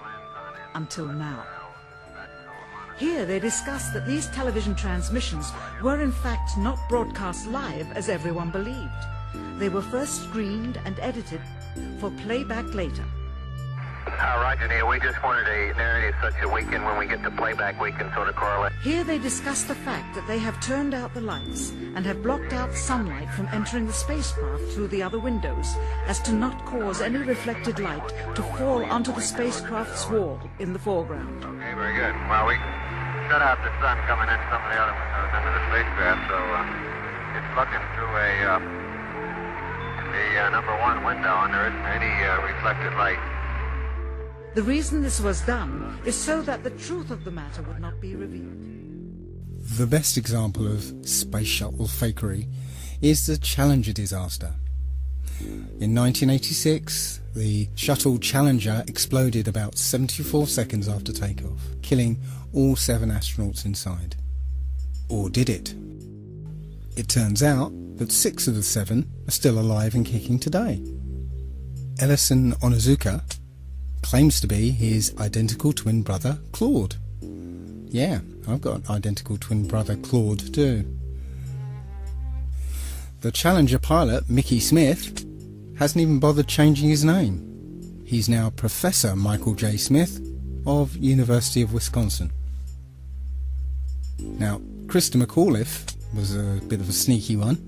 [SPEAKER 15] Until now. Here they discuss that these television transmissions were in fact not broadcast live as everyone believed. They were first screened and edited for playback later.
[SPEAKER 25] Roger, Neil. We just wanted a narrative such that we can, when we get to playback, we can sort of correlate.
[SPEAKER 15] Here they discuss the fact that they have turned out the lights and have blocked out sunlight from entering the spacecraft through the other windows, as to not cause any reflected light to fall onto the spacecraft's wall in the foreground.
[SPEAKER 25] Okay, very good. Well, shut out the sun coming in some of the other windows into the spacecraft, so it's looking through the number 1 window, and there isn't any reflected light.
[SPEAKER 15] The reason this was done is so that the truth of the matter would not be revealed.
[SPEAKER 7] The best example of space shuttle fakery is the Challenger disaster. In 1986, the shuttle Challenger exploded about 74 seconds after takeoff, killing all 7 astronauts inside. Or did it? It turns out that 6 of the 7 are still alive and kicking today. Ellison Onizuka claims to be his identical twin brother, Claude. Yeah, I've got an identical twin brother, Claude, too. The Challenger pilot, Mickey Smith, hasn't even bothered changing his name. He's now Professor Michael J. Smith of University of Wisconsin. Now, Krista McAuliffe was a bit of a sneaky one.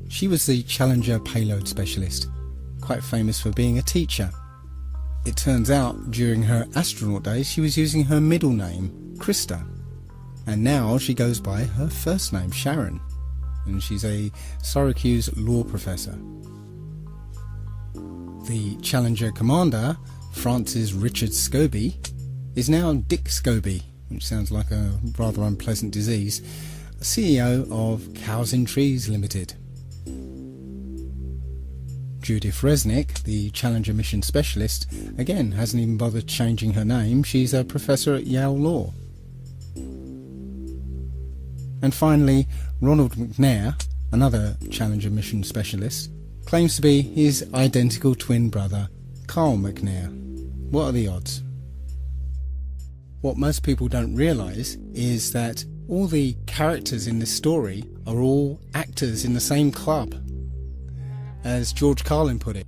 [SPEAKER 7] She was the Challenger payload specialist, quite famous for being a teacher. It turns out during her astronaut days she was using her middle name, Krista, and now she goes by her first name, Sharon, and she's a Syracuse law professor. The Challenger commander, Francis Richard Scobie, is now Dick Scobie, which sounds like a rather unpleasant disease, CEO of Cows in Trees Limited. Judith Resnick, the Challenger mission specialist, again hasn't even bothered changing her name. She's a professor at Yale Law. And finally, Ronald McNair, another Challenger mission specialist, claims to be his identical twin brother, Carl McNair. What are the odds? What most people don't realise is that all the characters in this story are all actors in the same club. As George Carlin put it.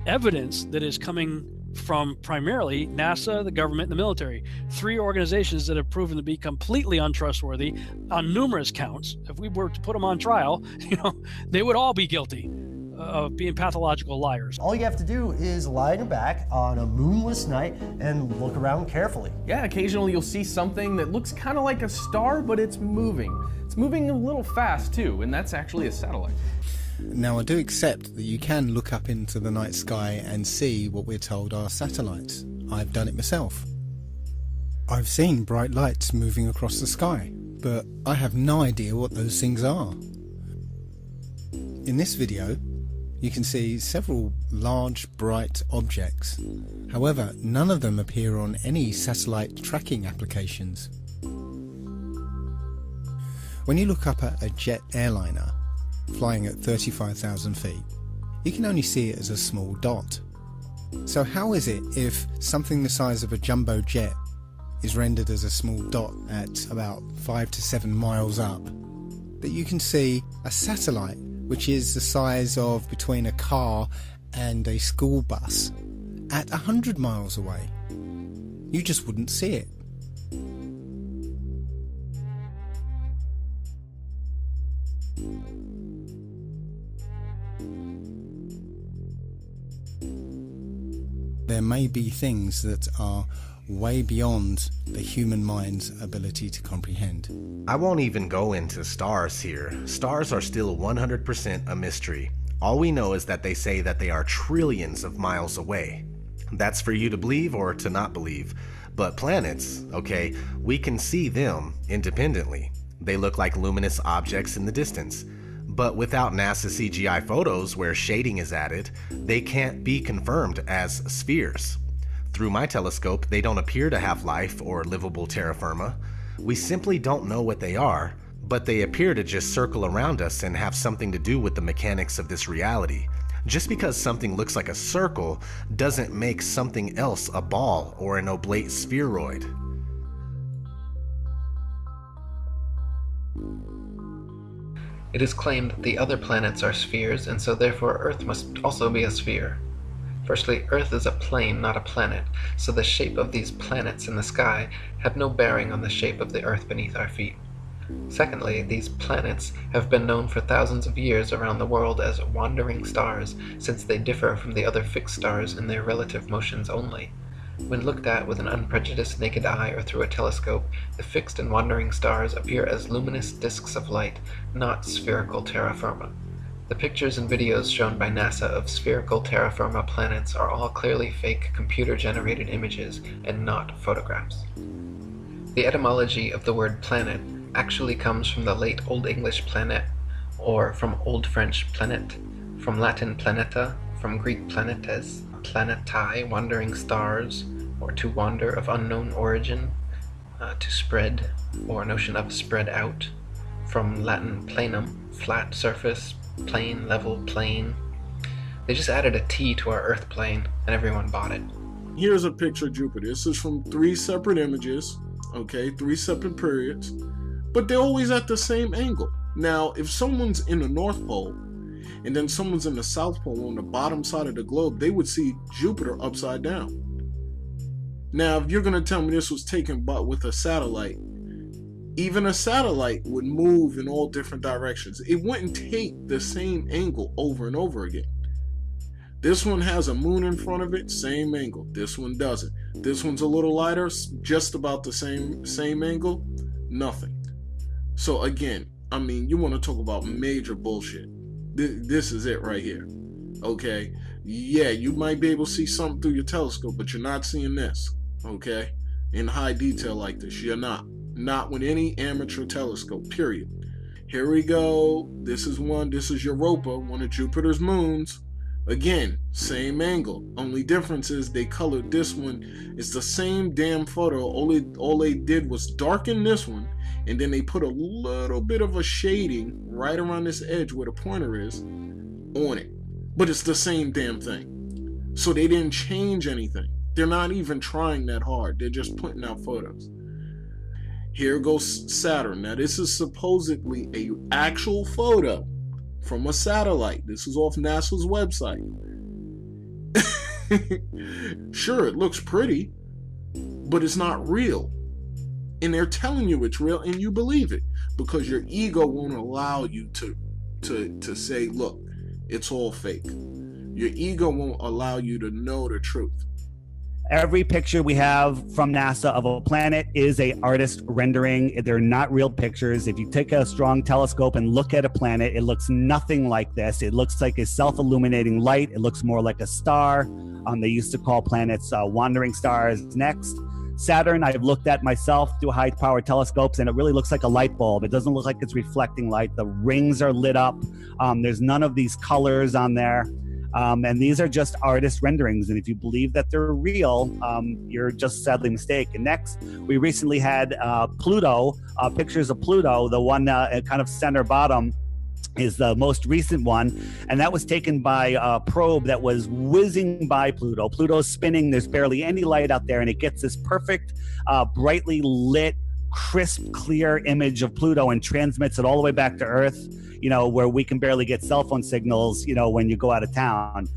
[SPEAKER 3] Evidence that is coming from primarily NASA, the government, and the military. 3 organizations that have proven to be completely untrustworthy on numerous counts. If we were to put them on trial, they would all be guilty of being pathological liars.
[SPEAKER 16] All you have to do is lie on your back on a moonless night and look around carefully.
[SPEAKER 17] Yeah, occasionally you'll see something that looks kind of like a star, but it's moving. It's moving a little fast too, and that's actually a satellite.
[SPEAKER 7] Now, I do accept that you can look up into the night sky and see what we're told are satellites. I've done it myself. I've seen bright lights moving across the sky, but I have no idea what those things are. In this video, you can see several large, bright objects. However, none of them appear on any satellite tracking applications. When you look up at a jet airliner flying at 35,000 feet, you can only see it as a small dot. So how is it if something the size of a jumbo jet is rendered as a small dot at about 5 to 7 miles up, that you can see a satellite which is the size of between a car and a school bus at 100 miles away? You just wouldn't see it. There may be things that are way beyond the human mind's ability to comprehend.
[SPEAKER 4] I won't even go into stars here. Stars are still 100% a mystery. All we know is that they say that they are trillions of miles away. That's for you to believe or to not believe. But planets, okay, we can see them independently. They look like luminous objects in the distance. But without NASA CGI photos where shading is added, they can't be confirmed as spheres. Through my telescope, they don't appear to have life or livable terra firma. We simply don't know what they are, but they appear to just circle around us and have something to do with the mechanics of this reality. Just because something looks like a circle doesn't make something else a ball or an oblate spheroid.
[SPEAKER 11] It is claimed that the other planets are spheres, and so therefore Earth must also be a sphere. Firstly, Earth is a plane, not a planet, so the shape of these planets in the sky have no bearing on the shape of the Earth beneath our feet. Secondly, these planets have been known for thousands of years around the world as wandering stars, since they differ from the other fixed stars in their relative motions only. When looked at with an unprejudiced naked eye or through a telescope, the fixed and wandering stars appear as luminous disks of light, not spherical terra firma. The pictures and videos shown by NASA of spherical terra firma planets are all clearly fake computer-generated images and not photographs. The etymology of the word planet actually comes from the late Old English planet, or from Old French planet, from Latin planeta, from Greek planetes, planetae, wandering stars, or to wander of unknown origin, to spread, or notion of spread out, from Latin planum, flat surface, plane, level, plane. They just added a T to our Earth plane, and everyone bought it.
[SPEAKER 18] Here's a picture of Jupiter. This is from 3 separate images, okay, 3 separate periods, but they're always at the same angle. Now, if someone's in the North Pole, and then someone's in the South Pole on the bottom side of the globe, they would see Jupiter upside down. Now, if you're going to tell me this was taken with a satellite, even a satellite would move in all different directions. It wouldn't take the same angle over and over again. This one has a moon in front of it, same angle. This one doesn't. This one's a little lighter, just about the same angle, nothing. So again, I mean, you want to talk about major bullshit. This is it right here. Okay? Yeah, you might be able to see something through your telescope, but you're not seeing this. Okay? In high detail like this. You're not. Not with any amateur telescope, period. Here we go. This is one. This is Europa, one of Jupiter's moons. Again, same angle. Only difference is they colored this one. It's the same damn photo. All they did was darken this one, and then they put a little bit of a shading right around this edge where the pointer is on it. But it's the same damn thing. So they didn't change anything. They're not even trying that hard. They're just putting out photos. Here goes Saturn. Now this is supposedly an actual photo from a satellite. This is off NASA's website. Sure, it looks pretty, but it's not real. And they're telling you it's real, and you believe it because your ego won't allow you to say, look, it's all fake. Your ego won't allow you to know the truth.
[SPEAKER 19] Every picture we have from NASA of a planet is a artist rendering. They're not real pictures. If you take a strong telescope and look at a planet, it looks nothing like this. It looks like a self-illuminating light. It looks more like a star. They used to call planets wandering stars. Next, Saturn, I've looked at myself through high-power telescopes, and it really looks like a light bulb. It doesn't look like it's reflecting light. The rings are lit up. There's none of these colors on there. And these are just artist renderings. And if you believe that they're real, you're just sadly mistaken. Next, we recently had Pluto, pictures of Pluto. The one kind of center bottom is the most recent one. And that was taken by a probe that was whizzing by Pluto. Pluto's spinning. There's barely any light out there. And it gets this perfect, brightly lit, crisp, clear image of Pluto and transmits it all the way back to Earth, you know, where we can barely get cell phone signals, you know, when you go out of town.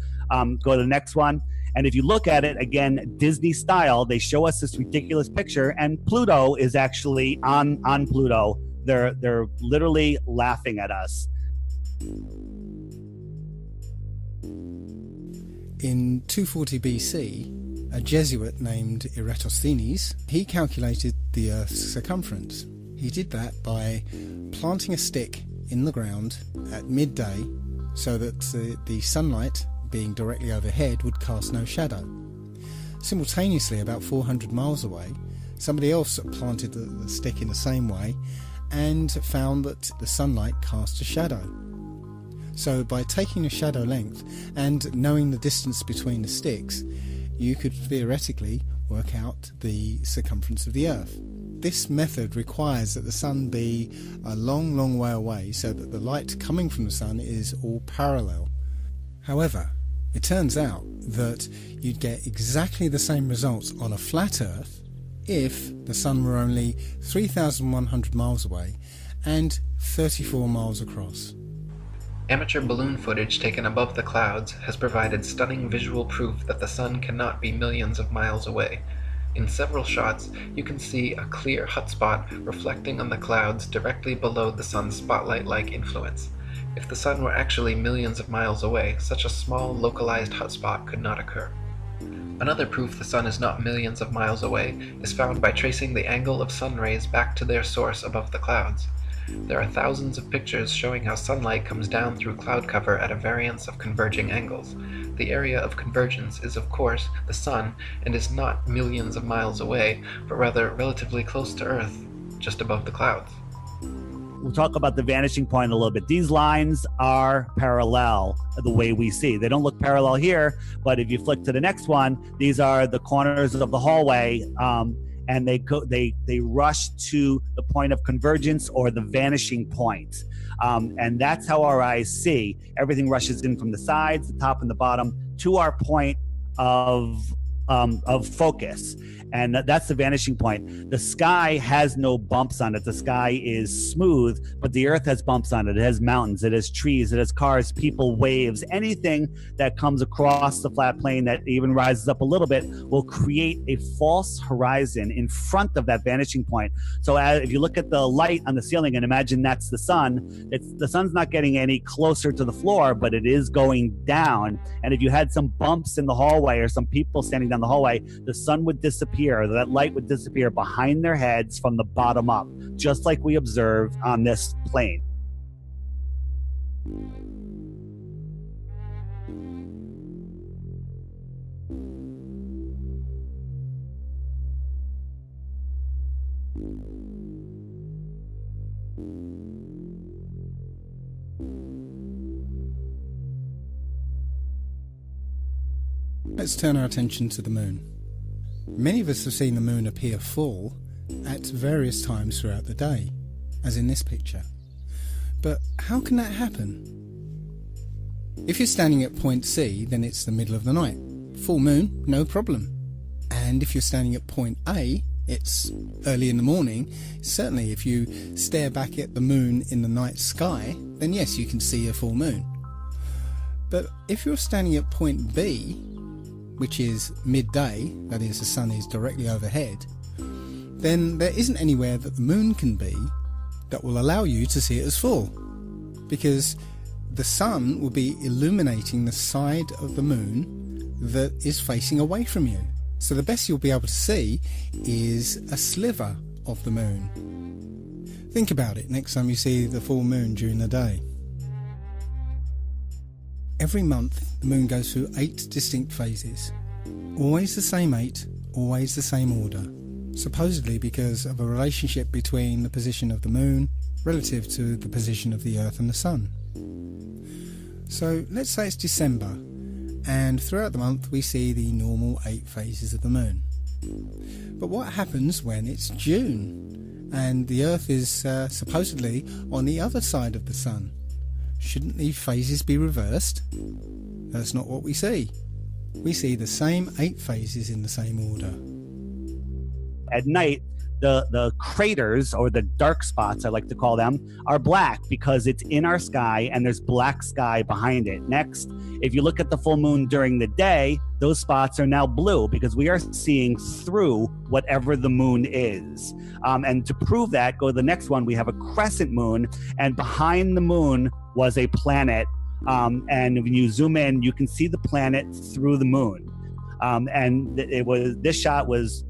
[SPEAKER 19] Go to the next one. And if you look at it, again, Disney style, they show us this ridiculous picture, and Pluto is actually on Pluto. They're literally laughing at us.
[SPEAKER 7] In 240 BC, a Jesuit named Eratosthenes, he calculated the Earth's circumference. He did that by planting a stick in the ground at midday so that the sunlight, being directly overhead, would cast no shadow. Simultaneously, about 400 miles away, somebody else planted the stick in the same way and found that the sunlight cast a shadow. So by taking the shadow length and knowing the distance between the sticks, you could theoretically work out the circumference of the Earth. This method requires that the sun be a long, long way away so that the light coming from the sun is all parallel. However, it turns out that you'd get exactly the same results on a flat Earth if the sun were only 3,100 miles away and 34 miles across.
[SPEAKER 11] Amateur balloon footage taken above the clouds has provided stunning visual proof that the sun cannot be millions of miles away. In several shots, you can see a clear hotspot reflecting on the clouds directly below the sun's spotlight-like influence. If the sun were actually millions of miles away, such a small localized hotspot could not occur. Another proof the sun is not millions of miles away is found by tracing the angle of sun rays back to their source above the clouds. There are thousands of pictures showing how sunlight comes down through cloud cover at a variance of converging angles. The area of convergence is, of course, the sun, and is not millions of miles away, but rather relatively close to Earth, just above the clouds.
[SPEAKER 19] We'll talk about the vanishing point a little bit. These lines are parallel the way we see. They don't look parallel here, but if you flick to the next one, these are the corners of the hallway, and they rush to the point of convergence or the vanishing point. And that's how our eyes see. Everything rushes in from the sides, the top and the bottom, to our point of focus. And that's the vanishing point. The sky has no bumps on it. The sky is smooth, but the earth has bumps on it. It has mountains, it has trees, it has cars, people, waves. Anything that comes across the flat plane that even rises up a little bit will create a false horizon in front of that vanishing point. So if you look at the light on the ceiling and imagine that's the sun, the sun's not getting any closer to the floor, but it is going down. And if you had some bumps in the hallway or some people standing down the hallway, the sun would disappear. That light would disappear behind their heads from the bottom up, just like we observed on this plane.
[SPEAKER 7] Let's turn our attention to the moon. Many of us have seen the moon appear full at various times throughout the day, as in this picture. But how can that happen? If you're standing at point C, then it's the middle of the night. Full moon, no problem. And if you're standing at point A, it's early in the morning. Certainly if you stare back at the moon in the night sky, then yes, you can see a full moon. But if you're standing at point B, which is midday, that is, the sun is directly overhead, then there isn't anywhere that the moon can be that will allow you to see it as full, because the sun will be illuminating the side of the moon that is facing away from you. So the best you'll be able to see is a sliver of the moon. Think about it next time you see the full moon during the day. Every month, the moon goes through 8 distinct phases. Always the same 8, always the same order. Supposedly because of a relationship between the position of the moon relative to the position of the Earth and the Sun. So let's say it's December, and throughout the month we see the normal 8 phases of the moon. But what happens when it's June, and the Earth is supposedly on the other side of the Sun? Shouldn't these phases be reversed? That's not what we see. We see the same 8 phases in the same order.
[SPEAKER 19] At night, the craters, or the dark spots I like to call them, are black because it's in our sky and there's black sky behind it. Next, if you look at the full moon during the day, those spots are now blue because we are seeing through whatever the moon is. And to prove that, go to the next one. We have a crescent moon, and behind the moon was a planet. And when you zoom in, you can see the planet through the moon. And this shot was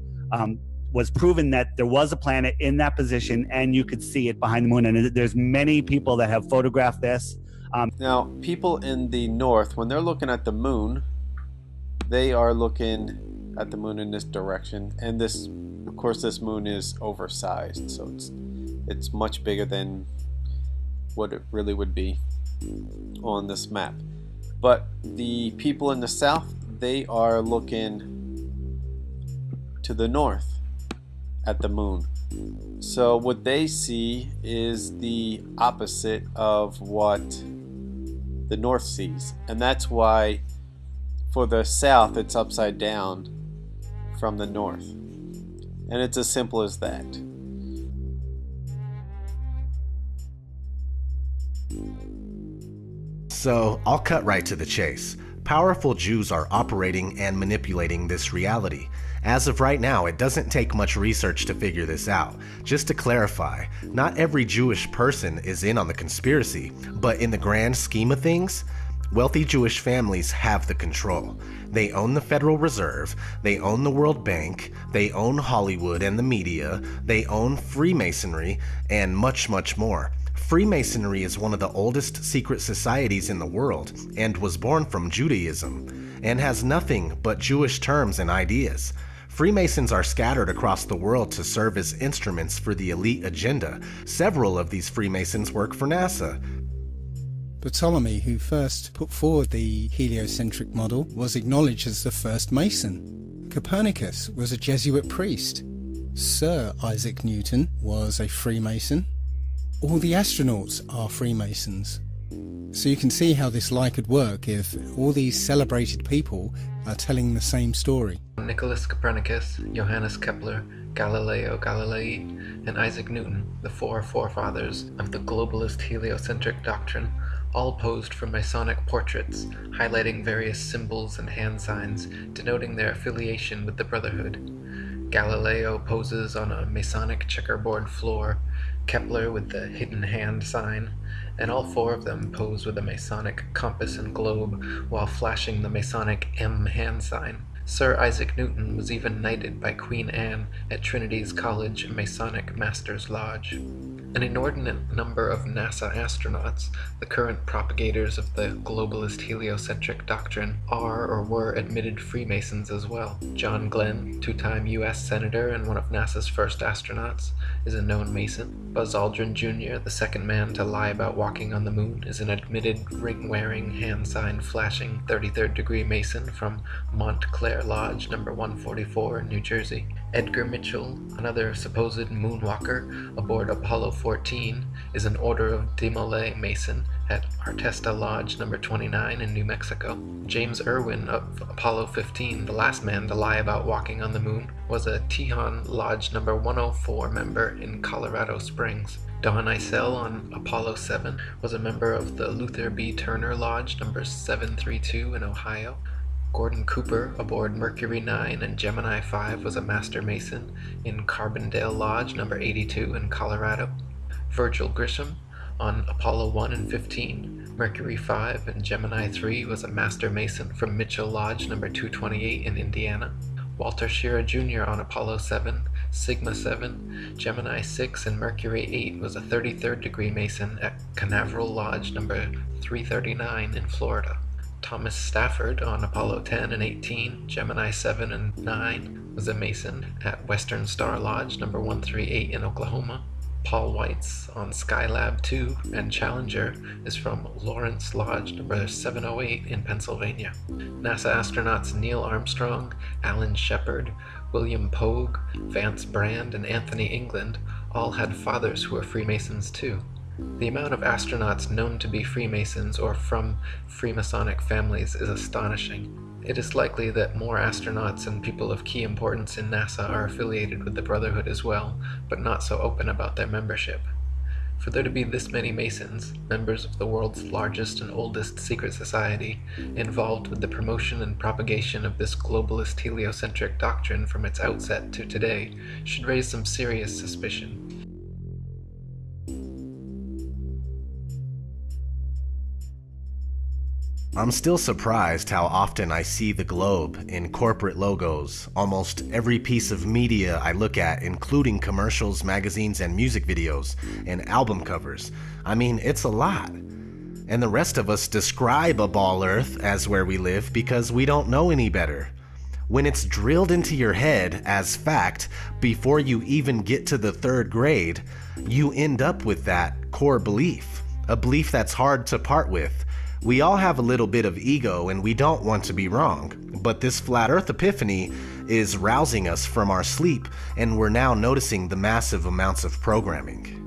[SPEAKER 19] proven that there was a planet in that position, and you could see it behind the moon. And there's many people that have photographed this.
[SPEAKER 1] Now, people in the north, when they're looking at the moon, they are looking at the moon in this direction. And this, of course, this moon is oversized, so it's much bigger than what it really would be on this map. But the people in the south, they are looking to the north at the moon. So what they see is the opposite of what the north sees, and that's why for the south it's upside down from the north, and it's as simple as that.
[SPEAKER 4] So I'll cut right to the chase. Powerful Jews are operating and manipulating this reality. As of right now, it doesn't take much research to figure this out. Just to clarify, not every Jewish person is in on the conspiracy, but in the grand scheme of things, Wealthy Jewish families have the control. They own the Federal Reserve, they own the World Bank, they own Hollywood and the media, they own Freemasonry, and much, much more. Freemasonry is one of the oldest secret societies in the world, and was born from Judaism, and has nothing but Jewish terms and ideas. Freemasons are scattered across the world to serve as instruments for the elite agenda. Several of these Freemasons work for NASA.
[SPEAKER 7] Ptolemy, who first put forward the heliocentric model, was acknowledged as the first Mason. Copernicus was a Jesuit priest. Sir Isaac Newton was a Freemason. All the astronauts are Freemasons. So you can see how this lie could work if all these celebrated people are telling the same story.
[SPEAKER 11] Nicholas Copernicus, Johannes Kepler, Galileo Galilei, and Isaac Newton, the four forefathers of the globalist heliocentric doctrine, all posed for Masonic portraits, highlighting various symbols and hand signs denoting their affiliation with the Brotherhood. Galileo poses on a Masonic checkerboard floor, Kepler with the hidden hand sign, and all four of them pose with a Masonic compass and globe while flashing the Masonic M hand sign. Sir Isaac Newton was even knighted by Queen Anne at Trinity's College Masonic Masters Lodge. An inordinate number of NASA astronauts, the current propagators of the globalist heliocentric doctrine, are or were admitted Freemasons as well. John Glenn, two-time U.S. Senator and one of NASA's first astronauts, is a known Mason. Buzz Aldrin Jr., the second man to lie about walking on the moon, is an admitted ring-wearing, hand-sign-flashing 33rd degree Mason from Montclair Lodge, number 144 in New Jersey. Edgar Mitchell, another supposed moonwalker aboard Apollo 14, is an Order of Demolay Mason at Artesta Lodge number 29 in New Mexico. James Irwin of Apollo 15, the last man to lie about walking on the moon, was a Tejon Lodge number 104 member in Colorado Springs. Don Eisel on Apollo 7 was a member of the Luther B. Turner Lodge number 732 in Ohio. Gordon Cooper aboard Mercury 9 and Gemini 5 was a Master Mason in Carbondale Lodge number 82 in Colorado. Virgil Grisham on Apollo 1 and 15, Mercury 5 and Gemini 3 was a Master Mason from Mitchell Lodge number 228 in Indiana. Walter Schirra Jr. on Apollo 7, Sigma 7, Gemini 6 and Mercury 8 was a 33rd degree Mason at Canaveral Lodge number 339 in Florida. Thomas Stafford on Apollo 10 and 18, Gemini 7 and 9 was a Mason at Western Star Lodge number 138 in Oklahoma. Paul Weitz on Skylab 2 and Challenger is from Lawrence Lodge number 708 in Pennsylvania. NASA astronauts Neil Armstrong, Alan Shepard, William Pogue, Vance Brand, and Anthony England all had fathers who were Freemasons too. The amount of astronauts known to be Freemasons or from Freemasonic families is astonishing. It is likely that more astronauts and people of key importance in NASA are affiliated with the Brotherhood as well, but not so open about their membership. For there to be this many Masons, members of the world's largest and oldest secret society, involved with the promotion and propagation of this globalist heliocentric doctrine from its outset to today, should raise some serious suspicion.
[SPEAKER 4] I'm still surprised how often I see the globe in corporate logos, almost every piece of media I look at, including commercials, magazines, and music videos, and album covers. I mean, it's a lot. And the rest of us describe a ball Earth as where we live because we don't know any better. When it's drilled into your head as fact before you even get to the 3rd grade, you end up with that core belief, a belief that's hard to part with. We all have a little bit of ego and we don't want to be wrong, but this flat earth epiphany is rousing us from our sleep and we're now noticing the massive amounts of programming.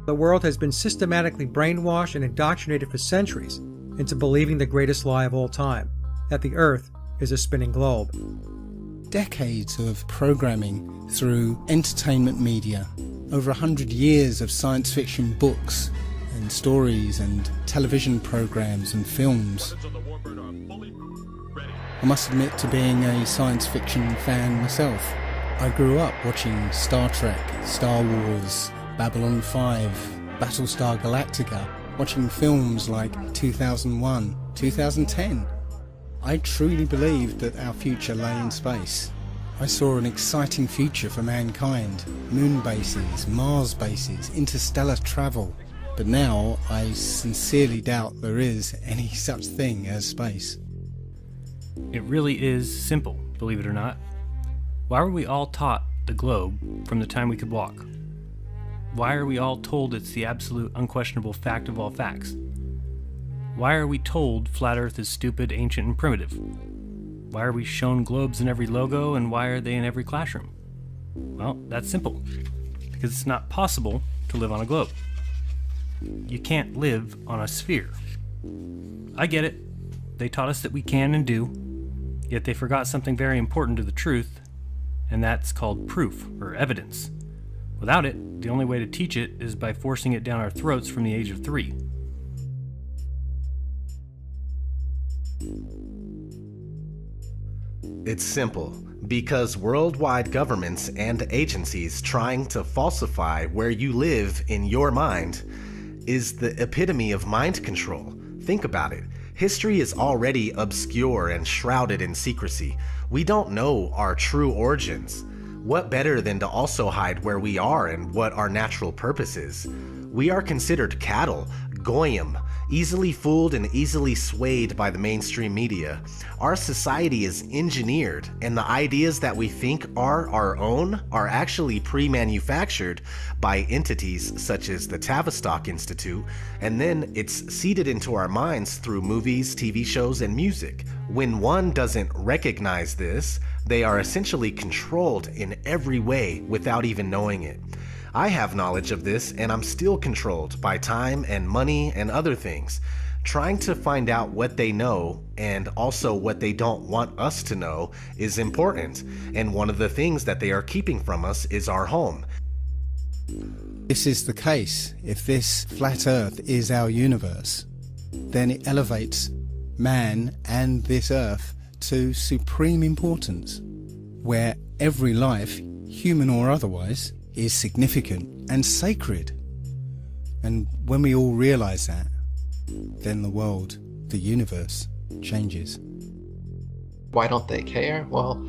[SPEAKER 8] The world has been systematically brainwashed and indoctrinated for centuries into believing the greatest lie of all time, that the earth is a spinning globe.
[SPEAKER 7] Decades of programming through entertainment media, over 100 years of science fiction books and stories and television programs and films. I must admit to being a science fiction fan myself. I grew up watching Star Trek, Star Wars, Babylon 5, Battlestar Galactica, watching films like 2001, 2010. I truly believed that our future lay in space. I saw an exciting future for mankind. Moon bases, Mars bases, interstellar travel. But now I sincerely doubt there is any such thing as space.
[SPEAKER 2] It really is simple, believe it or not. Why were we all taught the globe from the time we could walk? Why are we all told it's the absolute unquestionable fact of all facts? Why are we told flat Earth is stupid, ancient, and primitive? Why are we shown globes in every logo, and why are they in every classroom? Well, that's simple. Because it's not possible to live on a globe. You can't live on a sphere. I get it. They taught us that we can and do, yet they forgot something very important to the truth, and that's called proof, or evidence. Without it, the only way to teach it is by forcing it down our throats from the age of 3.
[SPEAKER 4] It's simple. Because worldwide governments and agencies trying to falsify where you live in your mind is the epitome of mind control. Think about it. History is already obscure and shrouded in secrecy. We don't know our true origins. What better than to also hide where we are and what our natural purpose is? We are considered cattle, goyim, easily fooled and easily swayed by the mainstream media. Our society is engineered, and the ideas that we think are our own are actually pre-manufactured by entities such as the Tavistock Institute, and then it's seeded into our minds through movies, TV shows, and music. When one doesn't recognize this, they are essentially controlled in every way without even knowing it. I have knowledge of this, and I'm still controlled by time and money and other things. Trying to find out what they know and also what they don't want us to know is important, and one of the things that they are keeping from us is our home.
[SPEAKER 7] This is the case. If this flat Earth is our universe, then it elevates man and this Earth to supreme importance, where every life, human or otherwise, is significant and sacred. And when we all realize that, then the world, the universe, changes.
[SPEAKER 11] Why don't they care? Well,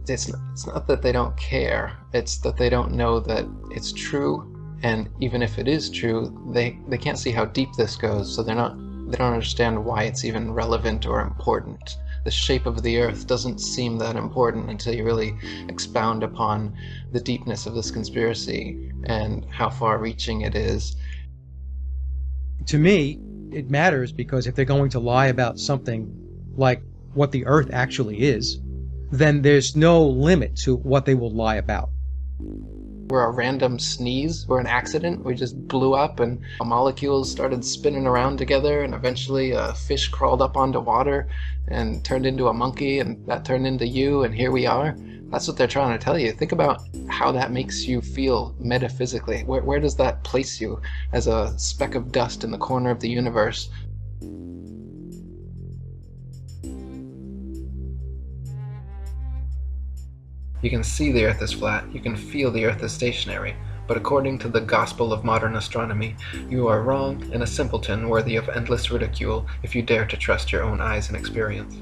[SPEAKER 11] it's not that they don't care, it's that they don't know that it's true, and even if it is true, they can't see how deep this goes, so they don't understand why it's even relevant or important. The shape of the Earth doesn't seem that important until you really expound upon the deepness of this conspiracy and how far-reaching it is.
[SPEAKER 8] To me, it matters because if they're going to lie about something like what the Earth actually is, then there's no limit to what they will lie about.
[SPEAKER 11] We're a random sneeze, we're an accident, we just blew up and molecules started spinning around together, and eventually a fish crawled up onto water and turned into a monkey, and that turned into you, and here we are. That's what they're trying to tell you. Think about how that makes you feel metaphysically. Where does that place you as a speck of dust in the corner of the universe? You can see the Earth is flat, you can feel the Earth is stationary, but according to the gospel of modern astronomy, you are wrong and a simpleton worthy of endless ridicule if you dare to trust your own eyes and experience.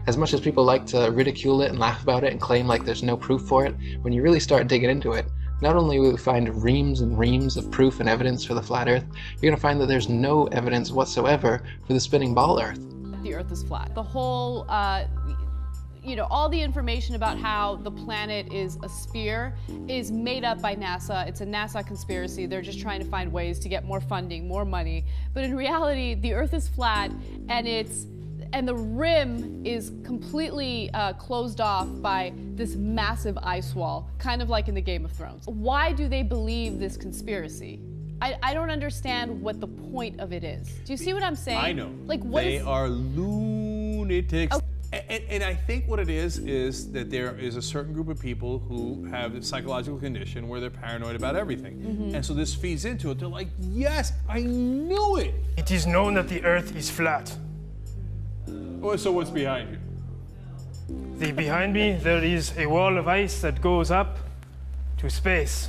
[SPEAKER 11] As much as people like to ridicule it and laugh about it and claim like there's no proof for it, when you really start digging into it, not only will you find reams and reams of proof and evidence for the flat Earth, you're going to find that there's no evidence whatsoever for the spinning ball Earth.
[SPEAKER 20] The Earth is flat. The whole all the information about how the planet is a sphere is made up by NASA. It's a NASA conspiracy. They're just trying to find ways to get more funding, more money. But in reality, the Earth is flat, and the rim is completely closed off by this massive ice wall, kind of like in the Game of Thrones. Why do they believe this conspiracy? I don't understand what the point of it is. Do you see what I'm saying?
[SPEAKER 21] I know.
[SPEAKER 20] Like, what
[SPEAKER 21] they
[SPEAKER 20] is...
[SPEAKER 21] are lunatics.
[SPEAKER 20] Oh.
[SPEAKER 21] And I think what it is that there is a certain group of people who have a psychological condition where they're paranoid about everything.
[SPEAKER 20] Mm-hmm.
[SPEAKER 21] And so this feeds into it. They're like, yes, I knew it.
[SPEAKER 22] It is known that the Earth is flat.
[SPEAKER 21] Oh, so what's behind you?
[SPEAKER 22] Behind me, there is a wall of ice that goes up to space.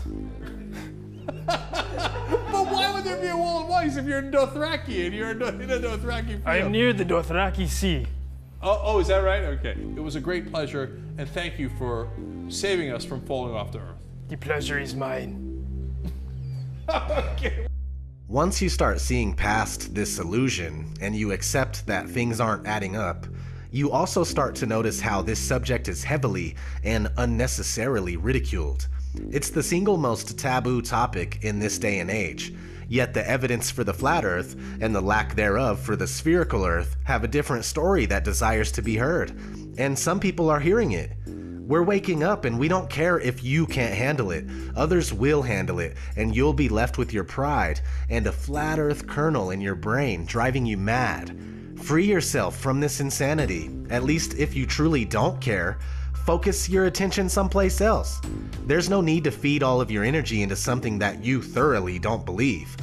[SPEAKER 21] But why would there be a wall of ice if you're in Dothraki and you're in a Dothraki field?
[SPEAKER 22] I am near the Dothraki Sea.
[SPEAKER 21] Oh, is that right? Okay. It was a great pleasure, and thank you for saving us from falling off to Earth.
[SPEAKER 22] The pleasure is mine.
[SPEAKER 21] Okay.
[SPEAKER 4] Once you start seeing past this illusion and you accept that things aren't adding up, you also start to notice how this subject is heavily and unnecessarily ridiculed. It's the single most taboo topic in this day and age, yet the evidence for the flat Earth and the lack thereof for the spherical Earth have a different story that desires to be heard, and some people are hearing it. We're waking up and we don't care if you can't handle it. Others will handle it, and you'll be left with your pride and a flat Earth kernel in your brain driving you mad. Free yourself from this insanity, at least if you truly don't care. Focus your attention someplace else. There's no need to feed all of your energy into something that you thoroughly don't believe.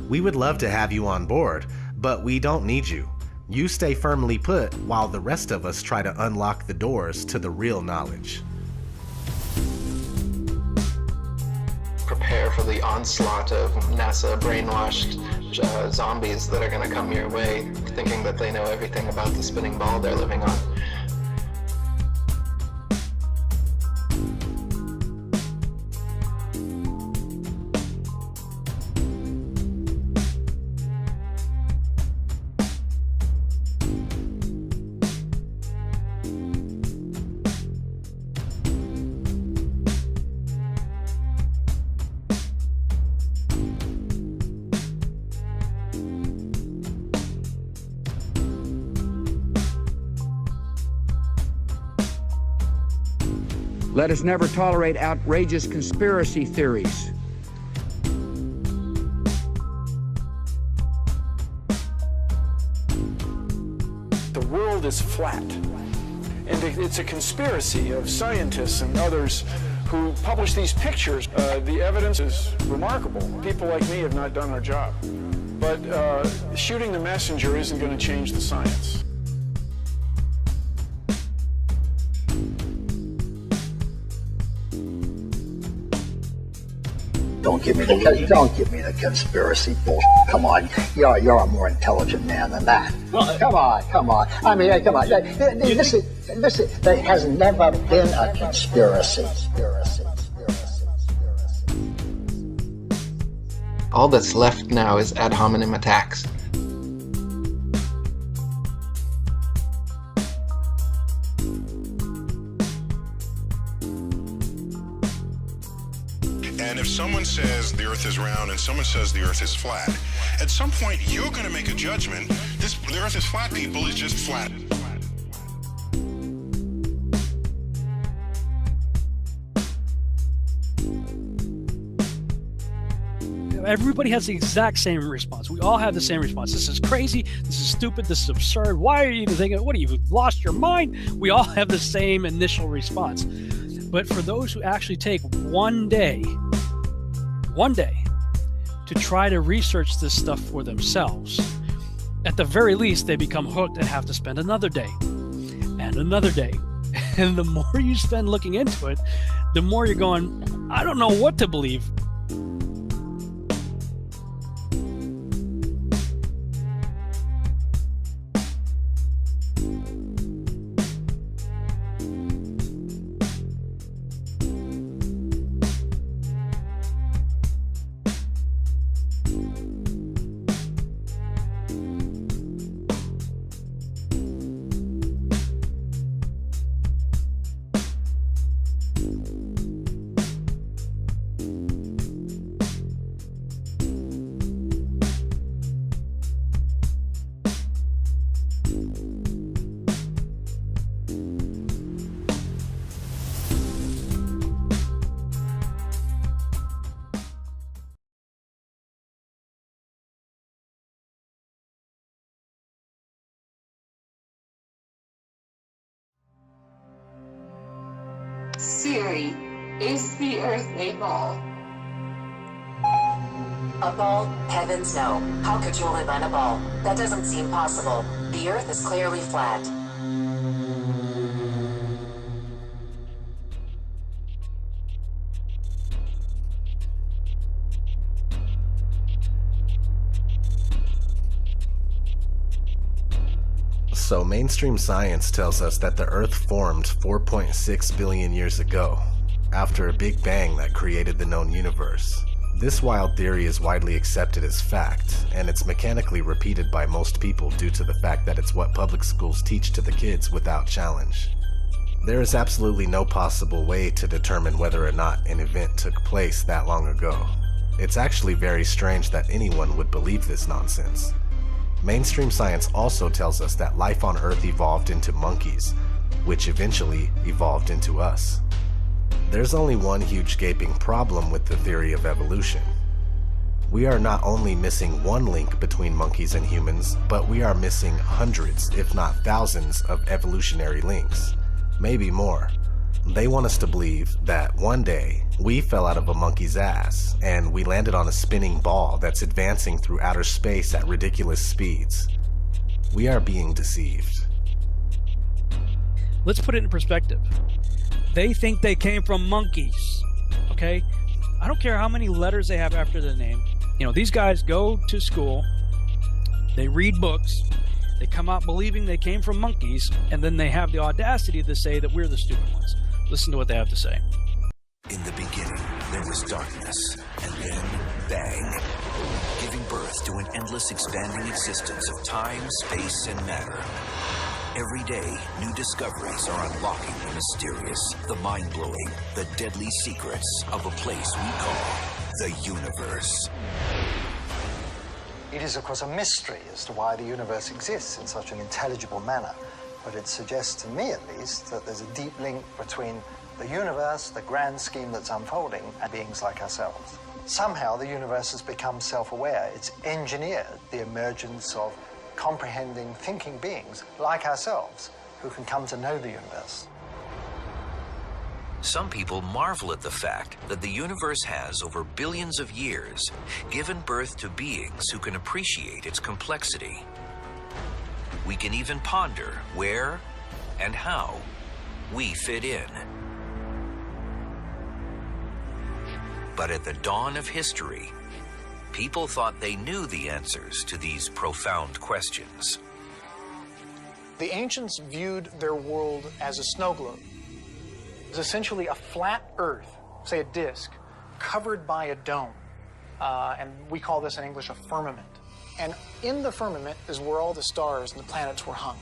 [SPEAKER 4] We would love to have you on board, but we don't need you. You stay firmly put while the rest of us try to unlock the doors to the real knowledge.
[SPEAKER 11] Prepare for the onslaught of NASA brainwashed zombies that are going to come your way, thinking that they know everything about the spinning ball they're living on.
[SPEAKER 5] Let us never tolerate outrageous conspiracy theories.
[SPEAKER 22] The world is flat. And it's a conspiracy of scientists and others who publish these pictures. The evidence is remarkable. People like me have not done our job. But shooting the messenger isn't going to change the science.
[SPEAKER 6] Don't give me the conspiracy bullshit. Come on, you're a more intelligent man than that. Come on. I mean, come on. Listen. There has never been a conspiracy.
[SPEAKER 11] All that's left now is ad hominem attacks.
[SPEAKER 10] And if someone says the Earth is round and someone says the Earth is flat, at some point you're going to make a judgment. The Earth is flat, people, is just flat.
[SPEAKER 3] Everybody has the exact same response. We all have the same response. This is crazy. This is stupid. This is absurd. Why are you even thinking? What, have you lost your mind? We all have the same initial response. But for those who actually take one day to try to research this stuff for themselves, at the very least, they become hooked and have to spend another day and another day. And the more you spend looking into it, the more you're going, I don't know what to believe.
[SPEAKER 23] Siri, is the Earth a ball? A ball? Heavens no. How could you live on a ball? That doesn't seem possible. The Earth is clearly flat.
[SPEAKER 4] So mainstream science tells us that the Earth formed 4.6 billion years ago, after a big bang that created the known universe. This wild theory is widely accepted as fact, and it's mechanically repeated by most people due to the fact that it's what public schools teach to the kids without challenge. There is absolutely no possible way to determine whether or not an event took place that long ago. It's actually very strange that anyone would believe this nonsense. Mainstream science also tells us that life on Earth evolved into monkeys, which eventually evolved into us. There's only one huge gaping problem with the theory of evolution. We are not only missing one link between monkeys and humans, but we are missing hundreds, if not thousands, of evolutionary links. Maybe more. They want us to believe that one day we fell out of a monkey's ass and we landed on a spinning ball that's advancing through outer space at ridiculous speeds. We are being deceived.
[SPEAKER 3] Let's put it in perspective. They think they came from monkeys, okay? I don't care how many letters they have after their name. You know, these guys go to school, they read books, they come out believing they came from monkeys, and then they have the audacity to say that we're the stupid ones. Listen to what they have to say.
[SPEAKER 9] In the beginning, there was darkness, and then bang, giving birth to an endless expanding existence of time, space, and matter. Every day, new discoveries are unlocking the mysterious, the mind-blowing, the deadly secrets of a place we call the universe.
[SPEAKER 12] It is, of course, a mystery as to why the universe exists in such an intelligible manner, but it suggests to me, at least, that there's a deep link between the universe, the grand scheme that's unfolding, and beings like ourselves. Somehow, the universe has become self-aware. It's engineered the emergence of comprehending, thinking beings like ourselves who can come to know the universe.
[SPEAKER 9] Some people marvel at the fact that the universe has, over billions of years, given birth to beings who can appreciate its complexity. We can even ponder where and how we fit in. But at the dawn of history, people thought they knew the answers to these profound questions.
[SPEAKER 13] The ancients viewed their world as a snow globe. It was essentially a flat Earth, say a disk, covered by a dome. And we call this in English a firmament. And in the firmament is where all the stars and the planets were hung.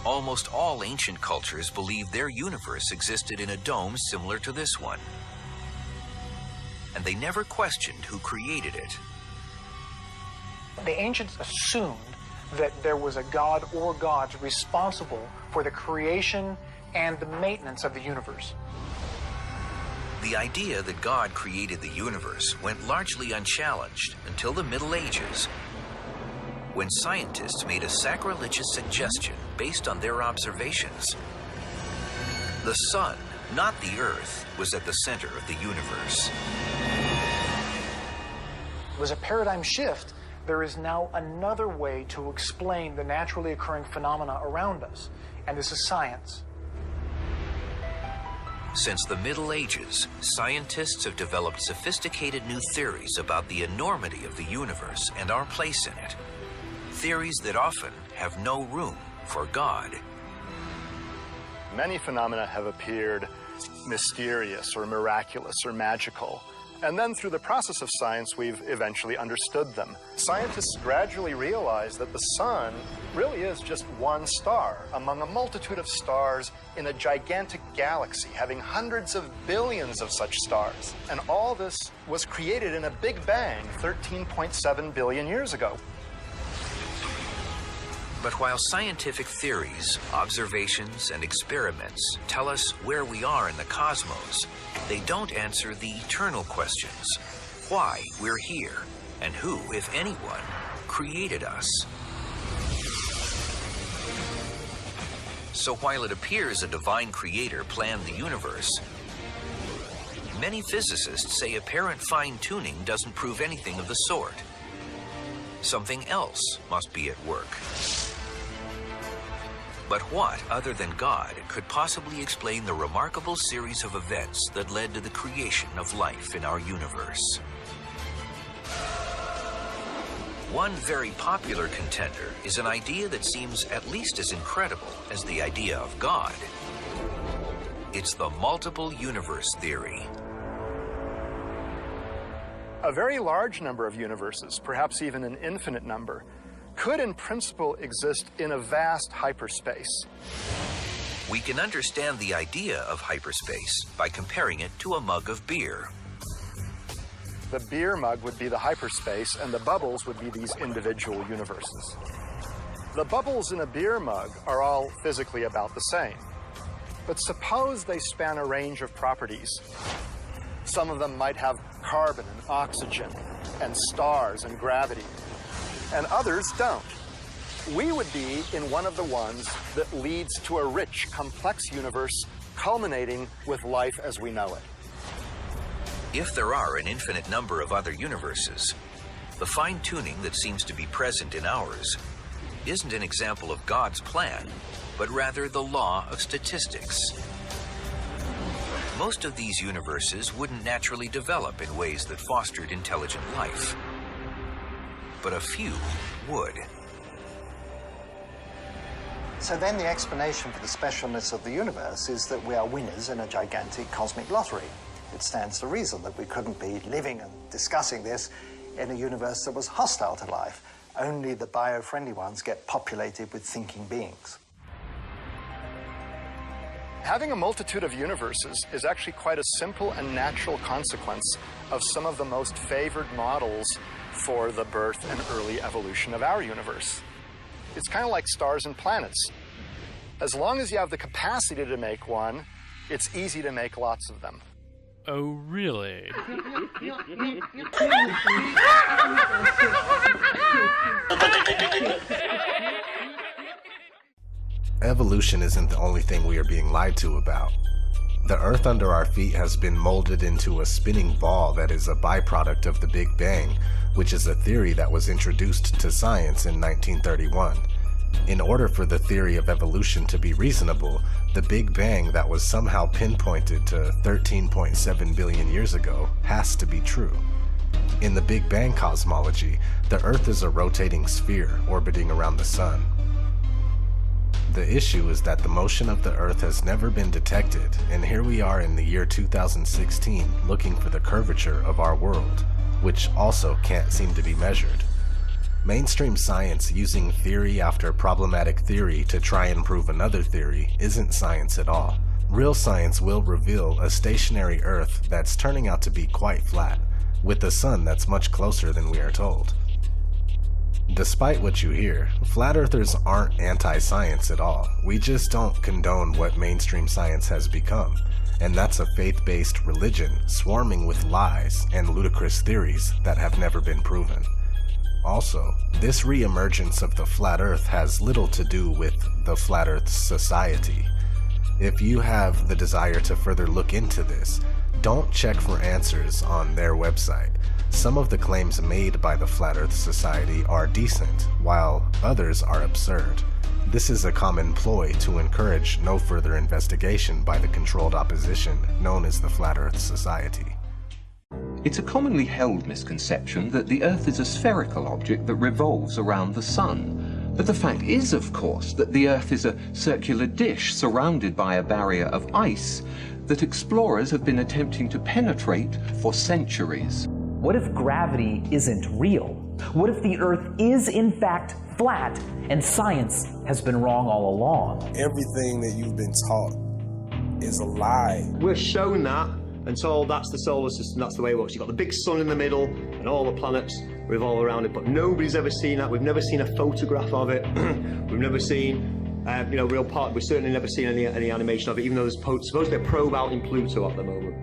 [SPEAKER 9] Almost all ancient cultures believed their universe existed in a dome similar to this one. And they never questioned who created it.
[SPEAKER 13] The ancients assumed that there was a god or gods responsible for the creation and the maintenance of the universe.
[SPEAKER 9] The idea that God created the universe went largely unchallenged until the Middle Ages, when scientists made a sacrilegious suggestion based on their observations. The sun, not the Earth, was at the center of the universe.
[SPEAKER 13] It was a paradigm shift. There is now another way to explain the naturally occurring phenomena around us, and this is science.
[SPEAKER 9] Since the Middle Ages, scientists have developed sophisticated new theories about the enormity of the universe and our place in it. Theories that often have no room for God.
[SPEAKER 14] Many phenomena have appeared mysterious or miraculous or magical. And then through the process of science, we've eventually understood them. Scientists gradually realized that the sun really is just one star among a multitude of stars in a gigantic galaxy having hundreds of billions of such stars. And all this was created in a Big Bang 13.7 billion years ago.
[SPEAKER 9] But while scientific theories, observations, and experiments tell us where we are in the cosmos, they don't answer the eternal questions: why we're here, and who, if anyone, created us. So while it appears a divine creator planned the universe, many physicists say apparent fine-tuning doesn't prove anything of the sort. Something else must be at work. But what, other than God, could possibly explain the remarkable series of events that led to the creation of life in our universe? One very popular contender is an idea that seems at least as incredible as the idea of God. It's the multiple universe theory.
[SPEAKER 14] A very large number of universes, perhaps even an infinite number, could in principle exist in a vast hyperspace.
[SPEAKER 9] We can understand the idea of hyperspace by comparing it to a mug of beer.
[SPEAKER 14] The beer mug would be the hyperspace, and the bubbles would be these individual universes. The bubbles in a beer mug are all physically about the same. But suppose they span a range of properties. Some of them might have carbon and oxygen and stars and gravity, and others don't. We would be in one of the ones that leads to a rich, complex universe culminating with life as we know it.
[SPEAKER 9] If there are an infinite number of other universes, the fine-tuning that seems to be present in ours isn't an example of God's plan, but rather the law of statistics. Most of these universes wouldn't naturally develop in ways that fostered intelligent life, but a few would.
[SPEAKER 12] So then the explanation for the specialness of the universe is that we are winners in a gigantic cosmic lottery. It stands to reason that we couldn't be living and discussing this in a universe that was hostile to life. Only the bio-friendly ones get populated with thinking beings.
[SPEAKER 14] Having a multitude of universes is actually quite a simple and natural consequence of some of the most favored models for the birth and early evolution of our universe. It's kind of like stars and planets. As long as you have the capacity to make one, it's easy to make lots of them.
[SPEAKER 3] Oh, really?
[SPEAKER 4] Evolution isn't the only thing we are being lied to about. The Earth under our feet has been molded into a spinning ball that is a byproduct of the Big Bang, which is a theory that was introduced to science in 1931. In order for the theory of evolution to be reasonable, the Big Bang that was somehow pinpointed to 13.7 billion years ago has to be true. In the Big Bang cosmology, the Earth is a rotating sphere orbiting around the Sun. The issue is that the motion of the Earth has never been detected, and here we are in the year 2016 looking for the curvature of our world, which also can't seem to be measured. Mainstream science using theory after problematic theory to try and prove another theory isn't science at all. Real science will reveal a stationary Earth that's turning out to be quite flat, with a sun that's much closer than we are told. Despite what you hear, flat earthers aren't anti-science at all. We just don't condone what mainstream science has become, and that's a faith-based religion swarming with lies and ludicrous theories that have never been proven. Also, this re-emergence of the flat earth has little to do with the Flat Earth Society. If you have the desire to further look into this, don't check for answers on their website. Some of the claims made by the Flat Earth Society are decent, while others are absurd. This is a common ploy to encourage no further investigation by the controlled opposition known as the Flat Earth Society.
[SPEAKER 15] It's a commonly held misconception that the Earth is a spherical object that revolves around the Sun. But the fact is, of course, that the Earth is a circular dish surrounded by a barrier of ice that explorers have been attempting to penetrate for centuries.
[SPEAKER 16] What if gravity isn't real? What if the Earth is in fact flat and science has been wrong all along?
[SPEAKER 17] Everything that you've been taught is a lie.
[SPEAKER 24] We're shown that and told that's the solar system, that's the way it works. You've got the big sun in the middle and all the planets revolve around it, but nobody's ever seen that. We've never seen a photograph of it. We've never seen, real part. We've certainly never seen any animation of it, even though there's supposedly a probe out in Pluto at the moment.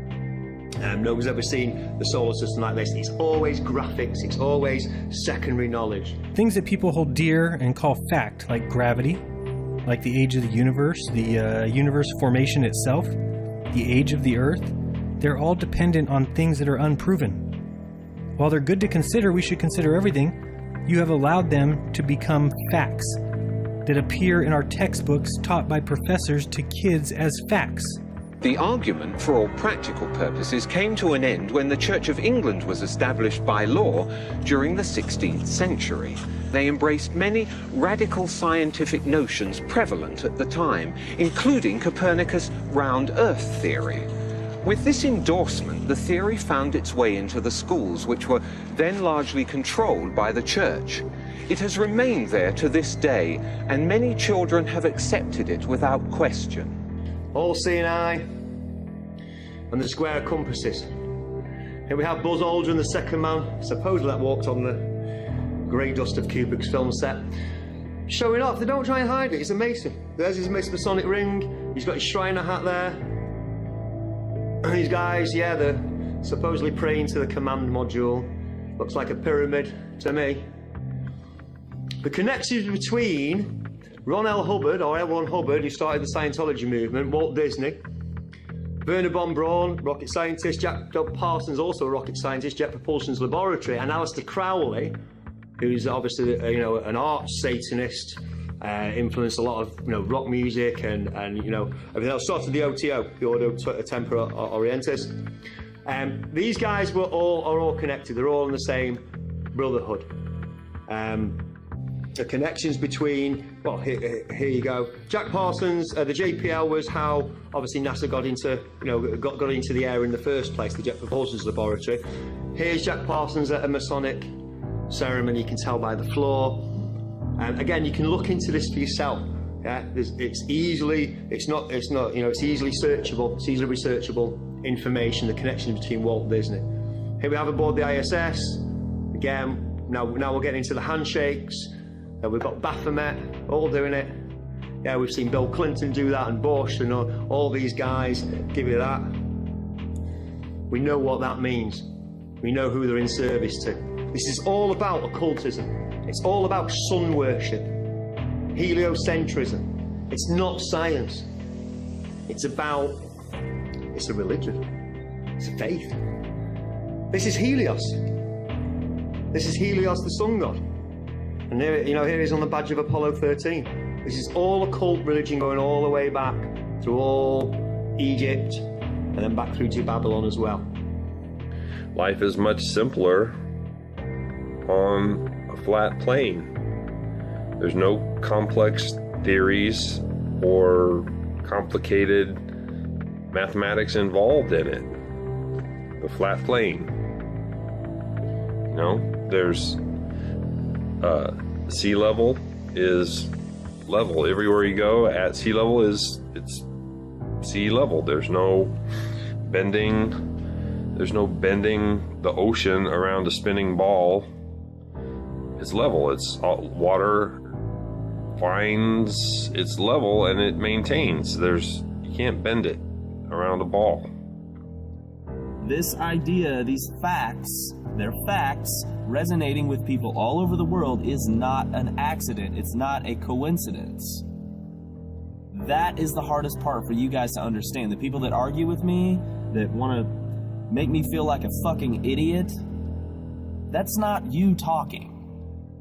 [SPEAKER 24] Nobody's ever seen the solar system like this. It's always graphics, it's always secondary knowledge.
[SPEAKER 2] Things that people hold dear and call fact, like gravity, like the age of the universe, the universe formation itself, the age of the Earth, they're all dependent on things that are unproven. While they're good to consider, we should consider everything. You have allowed them to become facts that appear in our textbooks taught by professors to kids as facts.
[SPEAKER 15] The argument, for all practical purposes, came to an end when the Church of England was established by law during the 16th century. They embraced many radical scientific notions prevalent at the time, including Copernicus' round Earth theory. With this endorsement, the theory found its way into the schools, which were then largely controlled by the Church. It has remained there to this day, and many children have accepted it without question.
[SPEAKER 24] All seeing eye and the square of compasses. Here we have Buzz Aldrin, the second man, supposedly that walked on the grey dust of Kubrick's film set, showing off. They don't try and hide it, he's a Mason. There's his Masonic ring, he's got his Shriner hat there. And these guys, yeah, they're supposedly praying to the command module. Looks like a pyramid to me. The connections between Ron L. Hubbard, or L. Ron Hubbard, who started the Scientology movement, Walt Disney, Werner von Braun, rocket scientist, Jack Parsons, also a rocket scientist, Jet Propulsion's laboratory, and Aleister Crowley, who's obviously an arch Satanist, influenced a lot of rock music and everything else. Started the OTO, the Ordo Tempora Orientis. These guys are all connected. They're all in the same brotherhood. The connections between, well, here you go. Jack Parsons, the JPL was how obviously NASA got into, got into the air in the first place, the Jet Propulsion's laboratory. Here's Jack Parsons at a Masonic ceremony. You can tell by the floor. Again, you can look into this for yourself. Yeah, it's easily searchable. It's easily researchable information. The connection between Walt Disney. Here we have aboard the ISS. Again, now we're getting into the handshakes. We've got Baphomet all doing it. Yeah, we've seen Bill Clinton do that and Bush and all these guys give you that. We know what that means. We know who they're in service to. This is all about occultism. It's all about sun worship, heliocentrism. It's not science. It's a religion. It's a faith. This is Helios. This is Helios, the sun god. And here he is on the badge of Apollo 13. This is all occult religion going all the way back through all Egypt and then back through to Babylon as well.
[SPEAKER 1] Life is much simpler on a flat plane. There's no complex theories or complicated mathematics involved in it. The flat plane. There's sea level is level. Everywhere you go at sea level it's sea level. There's no bending the ocean around a spinning ball. It's level. It's water finds its level and it maintains. You can't bend it around a ball.
[SPEAKER 7] This idea, these facts, they're facts, resonating with people all over the world is not an accident. It's not a coincidence. That is the hardest part for you guys to understand. The people that argue with me, that want to make me feel like a fucking idiot, that's not you talking.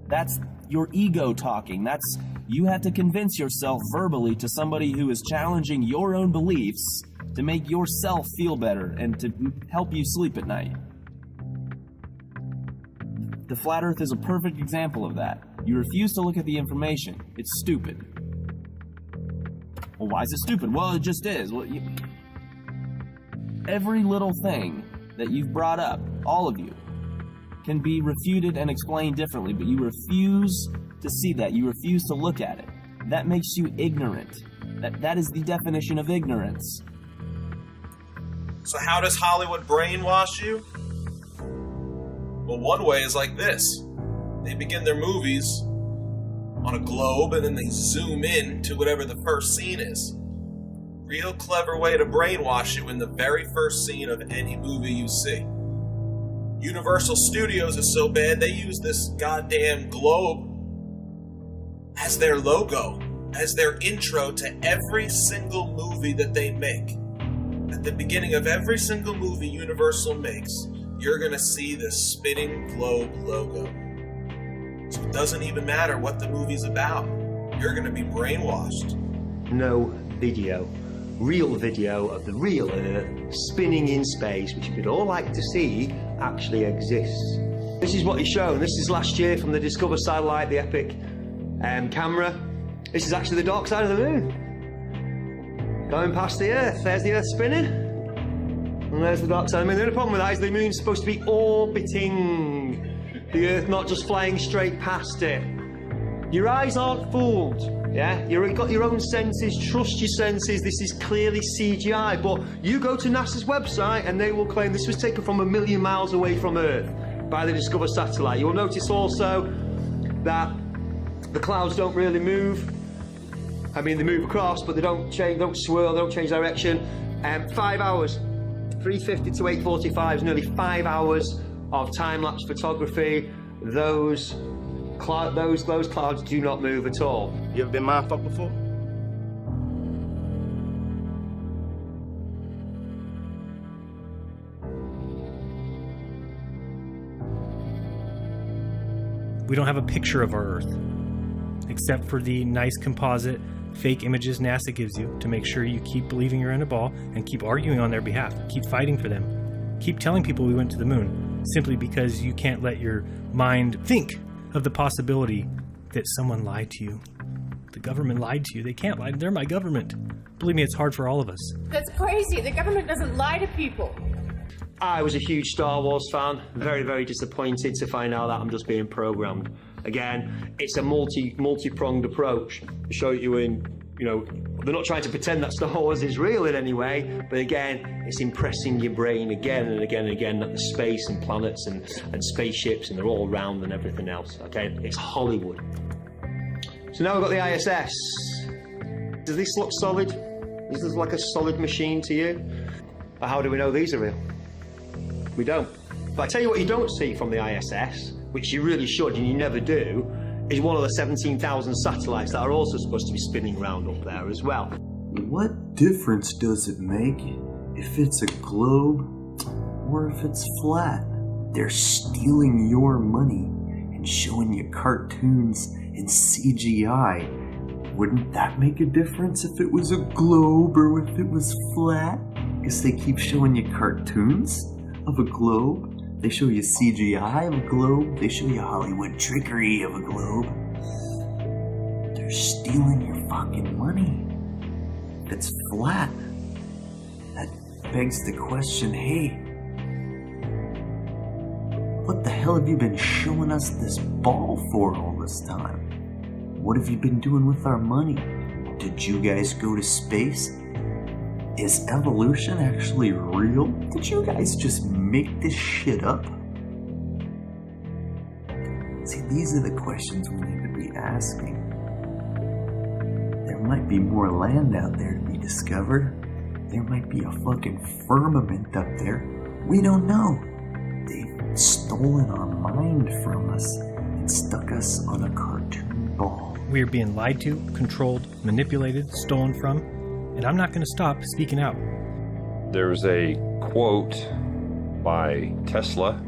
[SPEAKER 7] That's your ego talking. That's you have to convince yourself verbally to somebody who is challenging your own beliefs to make yourself feel better and to help you sleep at night. The flat earth is a perfect example of that. You refuse to look at the information. It's stupid. Well, why is it stupid? Well, it just is. Every little thing that you've brought up, all of you, can be refuted and explained differently, but you refuse to see that. You refuse to look at it. That makes you ignorant. That is the definition of ignorance.
[SPEAKER 18] So how does Hollywood brainwash you? Well, one way is like this. They begin their movies on a globe and then they zoom in to whatever the first scene is. Real clever way to brainwash you in the very first scene of any movie you see. Universal Studios is so bad they use this goddamn globe as their logo, as their intro to every single movie that they make. At the beginning of every single movie Universal makes, you're gonna see this spinning globe logo. So it doesn't even matter what the movie's about. You're gonna be brainwashed.
[SPEAKER 24] No video real video of the real Earth spinning in space, which we'd all like to see, actually exists. This is what he's shown. This is last year from the Discover satellite, the Epic camera. This is actually the dark side of the moon. Going past the Earth. There's the Earth spinning. And there's the dark side of the moon. The only problem with that is the moon's supposed to be orbiting the Earth, not just flying straight past it. Your eyes aren't fooled, yeah? You've got your own senses, trust your senses, this is clearly CGI, but you go to NASA's website and they will claim this was taken from 1 million miles away from Earth by the Discover satellite. You'll notice also that the clouds don't really move. I mean, they move across, but they don't change, don't swirl, they don't change direction. 5 hours, 3:50 to 8:45 is nearly 5 hours of time-lapse photography. Those clouds do not move at all.
[SPEAKER 17] You ever been mindfucked before?
[SPEAKER 2] We don't have a picture of our Earth, except for the nice composite fake images NASA gives you to make sure you keep believing you're in a ball and keep arguing on their behalf, keep fighting for them, keep telling people we went to the moon, simply because you can't let your mind think of the possibility that someone lied to you. The government lied to you. They can't lie. They're my government. Believe me, it's hard for all of us.
[SPEAKER 8] That's crazy. The government doesn't lie to people.
[SPEAKER 24] I was a huge Star Wars fan. Very, very disappointed to find out that I'm just being programmed. Again, it's a multi-pronged approach to show you in, you know, they're not trying to pretend that Star Wars is real in any way, but again, it's impressing your brain again and again and again that the space and planets and spaceships and they're all around and everything else, okay? It's Hollywood. So now we've got the ISS. Does this look solid? Does this look like a solid machine to you? Or how do we know these are real? We don't. But I tell you what you don't see from the ISS, which you really should and you never do, is one of the 17,000 satellites that are also supposed to be spinning around up there as well.
[SPEAKER 19] What difference does it make if it's a globe or if it's flat? They're stealing your money and showing you cartoons and CGI. Wouldn't that make a difference if it was a globe or if it was flat? Because they keep showing you cartoons of a globe. They show you CGI of a globe. They show you Hollywood trickery of a globe. They're stealing your fucking money. If it's flat, that begs the question, hey, what the hell have you been showing us this ball for all this time? What have you been doing with our money? Did you guys go to space? Is evolution actually real? Did you guys just make this shit up? See, these are the questions we need to be asking. There might be more land out there to be discovered. There might be a fucking firmament up there. We don't know. They've stolen our mind from us and stuck us on a cartoon ball.
[SPEAKER 2] We are being lied to, controlled, manipulated, stolen from, and I'm not going to stop speaking out.
[SPEAKER 1] There's a quote by Tesla.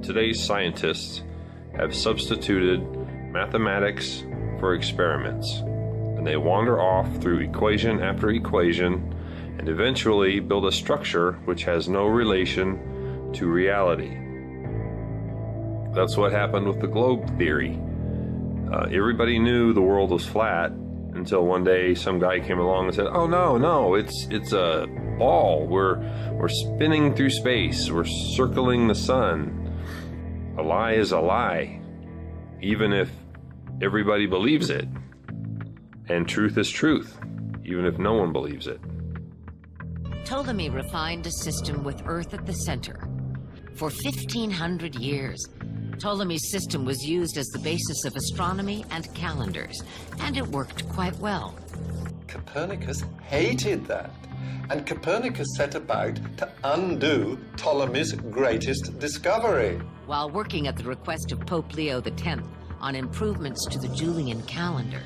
[SPEAKER 1] Today's scientists have substituted mathematics for experiments, and they wander off through equation after equation and eventually build a structure which has no relation to reality. That's what happened with the globe theory. Everybody knew the world was flat until one day some guy came along and said, "Oh no, it's a ball. We're spinning through space. We're circling the sun." A lie is a lie, even if everybody believes it. And truth is truth, even if no one believes it.
[SPEAKER 20] Ptolemy refined a system with Earth at the center. For 1,500 years, Ptolemy's system was used as the basis of astronomy and calendars, and it worked quite well.
[SPEAKER 21] Copernicus hated that, and Copernicus set about to undo Ptolemy's greatest discovery.
[SPEAKER 20] While working at the request of Pope Leo X on improvements to the Julian calendar,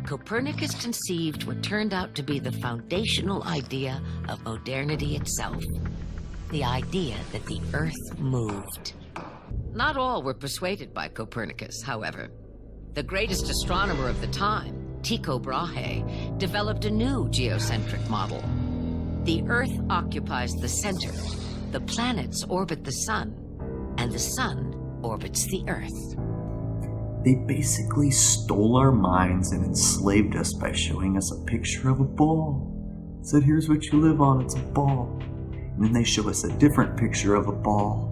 [SPEAKER 20] Copernicus conceived what turned out to be the foundational idea of modernity itself. The idea that the Earth moved. Not all were persuaded by Copernicus, however. The greatest astronomer of the time, Tycho Brahe developed a new geocentric model. The Earth occupies the center, the planets orbit the sun, and the sun orbits the Earth.
[SPEAKER 19] They basically stole our minds and enslaved us by showing us a picture of a ball. Said, here's what you live on, it's a ball. And then they show us a different picture of a ball.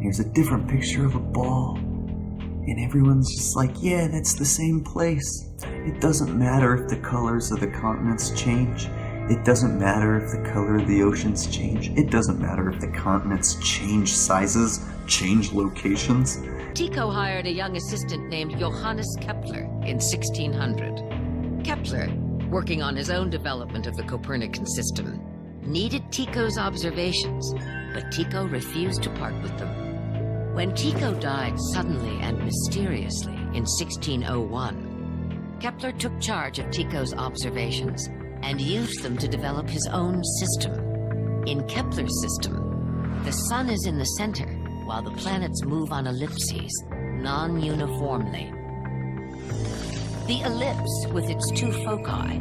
[SPEAKER 19] Here's a different picture of a ball. And everyone's just like, yeah, that's the same place. It doesn't matter if the colors of the continents change. It doesn't matter if the color of the oceans change. It doesn't matter if the continents change sizes, change locations.
[SPEAKER 20] Tycho hired a young assistant named Johannes Kepler in 1600. Kepler, working on his own development of the Copernican system, needed Tycho's observations, but Tycho refused to part with them. When Tycho died suddenly and mysteriously in 1601, Kepler took charge of Tycho's observations and used them to develop his own system. In Kepler's system, the sun is in the center, while the planets move on ellipses, non-uniformly. The ellipse, with its two foci,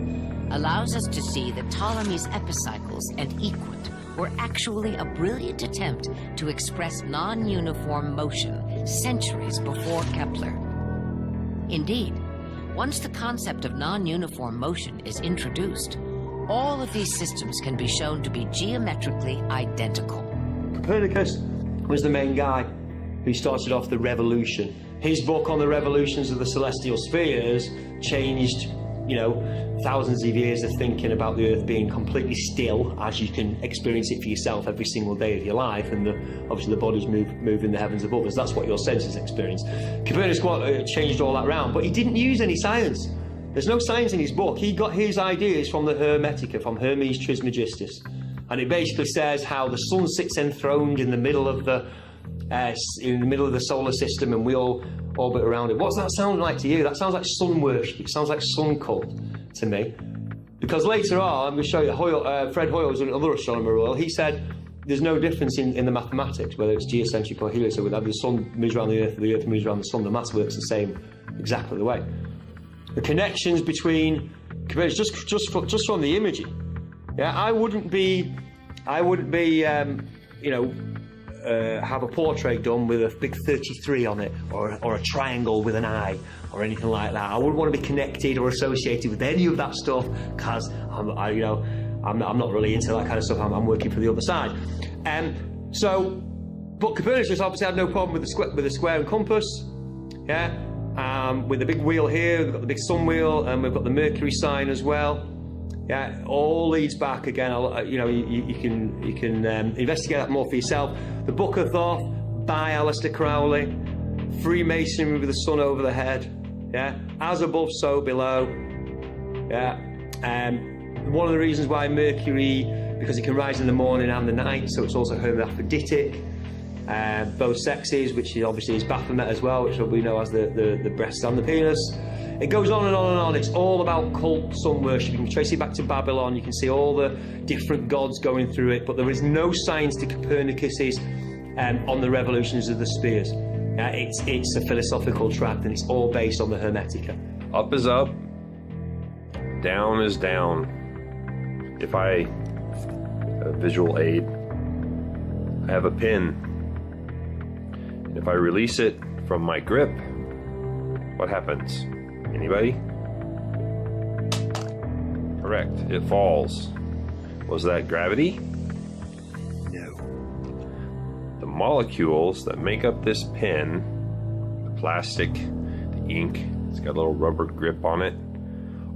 [SPEAKER 20] allows us to see that Ptolemy's epicycles and equant were actually a brilliant attempt to express non-uniform motion centuries before Kepler. Indeed, once the concept of non-uniform motion is introduced, all of these systems can be shown to be geometrically identical.
[SPEAKER 24] Copernicus was the main guy who started off the revolution. His book on the revolutions of the celestial spheres changed, thousands of years of thinking about the Earth being completely still, as you can experience it for yourself every single day of your life, and obviously the bodies move in the heavens above us. That's what your senses experience. Copernicus changed all that around, but he didn't use any science. There's no science in his book. He got his ideas from the Hermetica, from Hermes Trismegistus. And it basically says how the sun sits enthroned in the middle of the solar system, and we all orbit around it. What's that sound like to you? That sounds like sun worship. It sounds like sun cult to me. Because later on, I'm going to show you, Fred Hoyle was another astronomer Royal. He said there's no difference in the mathematics, whether it's geocentric or heliocentric. Whether the sun moves around the Earth moves around the sun, the maths works the same, exactly the way. The connections between, just from the imaging. Yeah, I wouldn't have a portrait done with a big 33 on it, or a triangle with an eye, or anything like that. I wouldn't want to be connected or associated with any of that stuff, because I'm not really into that kind of stuff. I'm working for the other side. But Copernicus obviously had no problem with the square and compass. Yeah, with the big wheel here, we've got the big sun wheel, and we've got the Mercury sign as well. Yeah, all leads back again. You can investigate that more for yourself. The Book of Thoth by Aleister Crowley, Freemasonry with the sun over the head. Yeah, as above, so below. Yeah, one of the reasons why Mercury, because it can rise in the morning and the night, so it's also hermaphroditic. Both sexes, which obviously is Baphomet as well, which we know as the breast and the penis. It goes on and on and on. It's all about cult sun worship. You can trace it back to Babylon. You can see all the different gods going through it, but there is no science to Copernicus's on the revolutions of the spheres. It's a philosophical tract, and it's all based on the Hermetica.
[SPEAKER 1] Up is up, down is down. If a visual aid, I have a pin. If I release it from my grip, what happens? Anybody? Correct. It falls. Was that gravity? No. The molecules that make up this pen, the plastic, the ink, it's got a little rubber grip on it,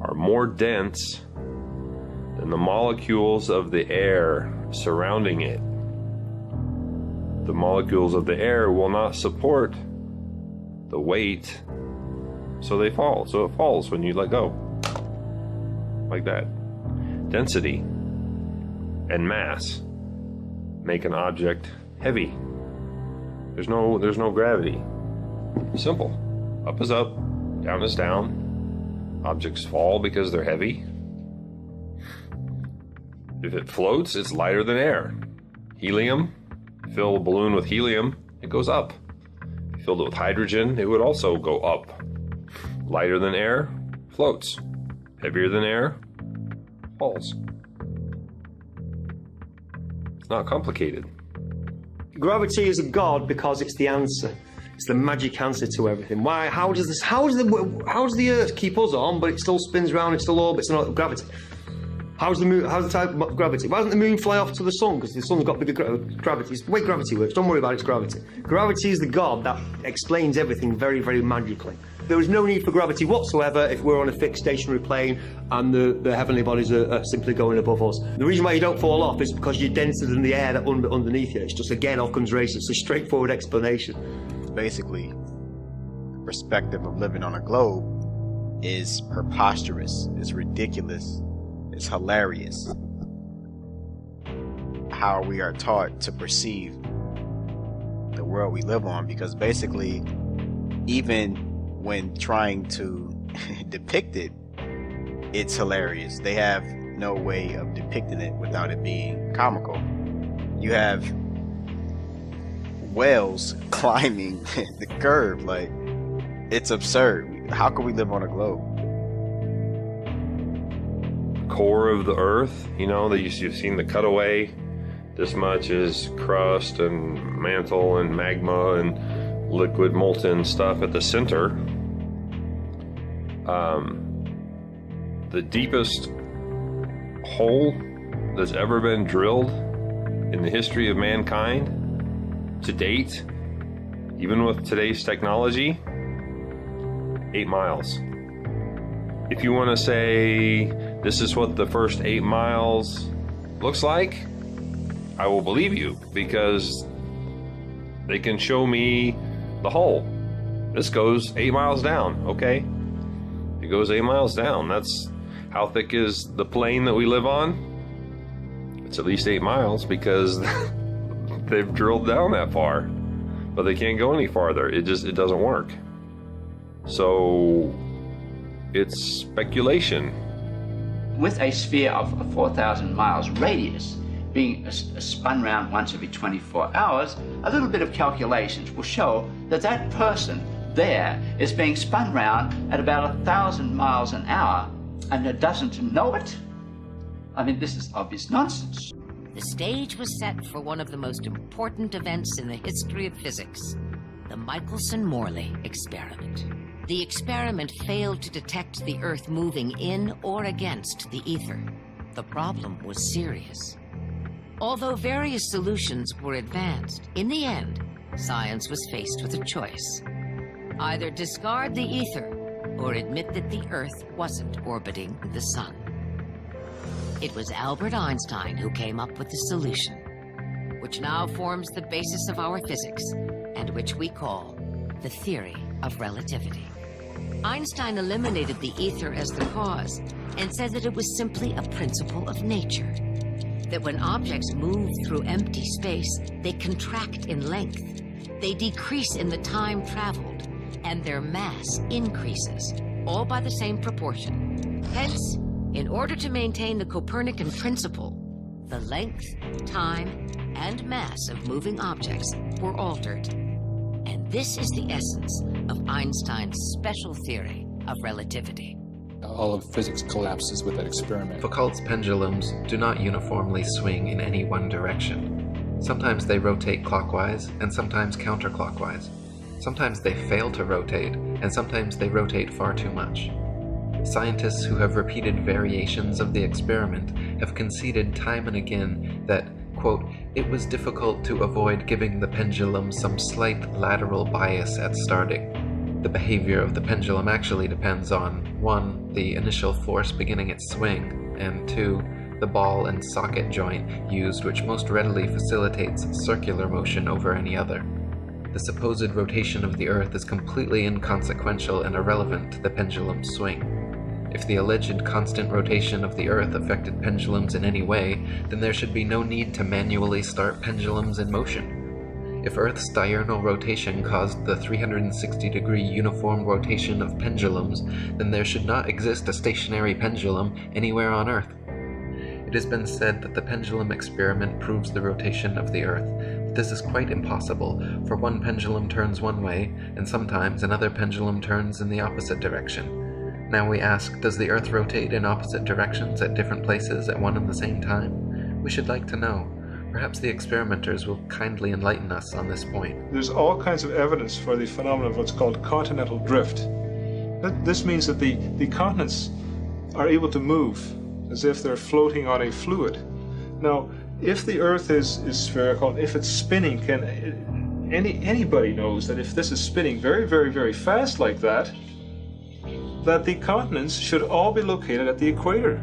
[SPEAKER 1] are more dense than the molecules of the air surrounding it. The molecules of the air will not support the weight, so they fall. So it falls when you let go. Like that. Density and mass make an object heavy. There's no gravity. Simple. Up is up, down is down. Objects fall because they're heavy. If it floats, it's lighter than air. Helium, fill a balloon with helium, it goes up. If you filled it with hydrogen, it would also go up. Lighter than air, floats. Heavier than air falls. It's not complicated.
[SPEAKER 24] Gravity is a god because it's the answer. It's the magic answer to everything. Why? How does the Earth keep us on, but it still spins around, it still orbits, and all gravity? How's the moon? How's the type of gravity? Why doesn't the moon fly off to the sun? Because the sun's got bigger gravity. It's the way gravity works. Don't worry about its gravity. Gravity is the god that explains everything very, very magically. There is no need for gravity whatsoever if we're on a fixed stationary plane and the heavenly bodies are simply going above us. The reason why you don't fall off is because you're denser than the air that underneath you. It's just, again, Occam's razor. It's a straightforward explanation.
[SPEAKER 5] Basically, the perspective of living on a globe is preposterous. It's ridiculous. It's hilarious how we are taught to perceive the world we live on, because basically, even when trying to depict it, it's hilarious. They have no way of depicting it without it being comical. You have whales climbing the curve, like, it's absurd. How can we live on a globe?
[SPEAKER 1] Core of the Earth, you know, that you've seen the cutaway. This much is crust and mantle and magma and liquid molten stuff at the center. The deepest hole that's ever been drilled in the history of mankind to date, even with today's technology, 8 miles. If you want to say this is what the first 8 miles looks like, I will believe you, because they can show me the hole. This goes 8 miles down, okay? It goes 8 miles down. That's how thick is the plane that we live on? It's at least 8 miles, because they've drilled down that far, but they can't go any farther. It doesn't work. So it's speculation.
[SPEAKER 6] With a sphere of 4,000 miles radius being spun round once every 24 hours, a little bit of calculations will show that that person there is being spun round at about 1,000 miles an hour, and it doesn't know it? I mean, this is obvious nonsense.
[SPEAKER 20] The stage was set for one of the most important events in the history of physics, the Michelson-Morley experiment. The experiment failed to detect the Earth moving in or against the ether. The problem was serious. Although various solutions were advanced, in the end, science was faced with a choice. Either discard the ether or admit that the Earth wasn't orbiting the sun. It was Albert Einstein who came up with the solution, which now forms the basis of our physics, and which we call the theory of relativity. Einstein eliminated the ether as the cause and said that it was simply a principle of nature, that when objects move through empty space, they contract in length, they decrease in the time traveled, and their mass increases, all by the same proportion. Hence, in order to maintain the Copernican principle, the length, time, and mass of moving objects were altered. And this is the essence of Einstein's special theory of relativity.
[SPEAKER 11] All of physics collapses with that experiment.
[SPEAKER 22] Foucault's pendulums do not uniformly swing in any one direction. Sometimes they rotate clockwise, and sometimes counterclockwise. Sometimes they fail to rotate, and sometimes they rotate far too much. Scientists who have repeated variations of the experiment have conceded time and again that, quote, it was difficult to avoid giving the pendulum some slight lateral bias at starting. The behavior of the pendulum actually depends on 1. The initial force beginning its swing, and 2. The ball and socket joint used, which most readily facilitates circular motion over any other. The supposed rotation of the Earth is completely inconsequential and irrelevant to the pendulum's swing. If the alleged constant rotation of the Earth affected pendulums in any way, then there should be no need to manually start pendulums in motion. If Earth's diurnal rotation caused the 360-degree uniform rotation of pendulums, then there should not exist a stationary pendulum anywhere on Earth. It has been said that the pendulum experiment proves the rotation of the Earth, but this is quite impossible, for one pendulum turns one way, and sometimes another pendulum turns in the opposite direction. Now we ask, does the Earth rotate in opposite directions at different places at one and the same time? We should like to know. Perhaps the experimenters will kindly enlighten us on this point.
[SPEAKER 9] There's all kinds of evidence for the phenomenon of what's called continental drift. This means that the continents are able to move as if they're floating on a fluid. Now, if the Earth is spherical, if it's spinning, anybody knows that if this is spinning very, very, very fast like that the continents should all be located at the equator,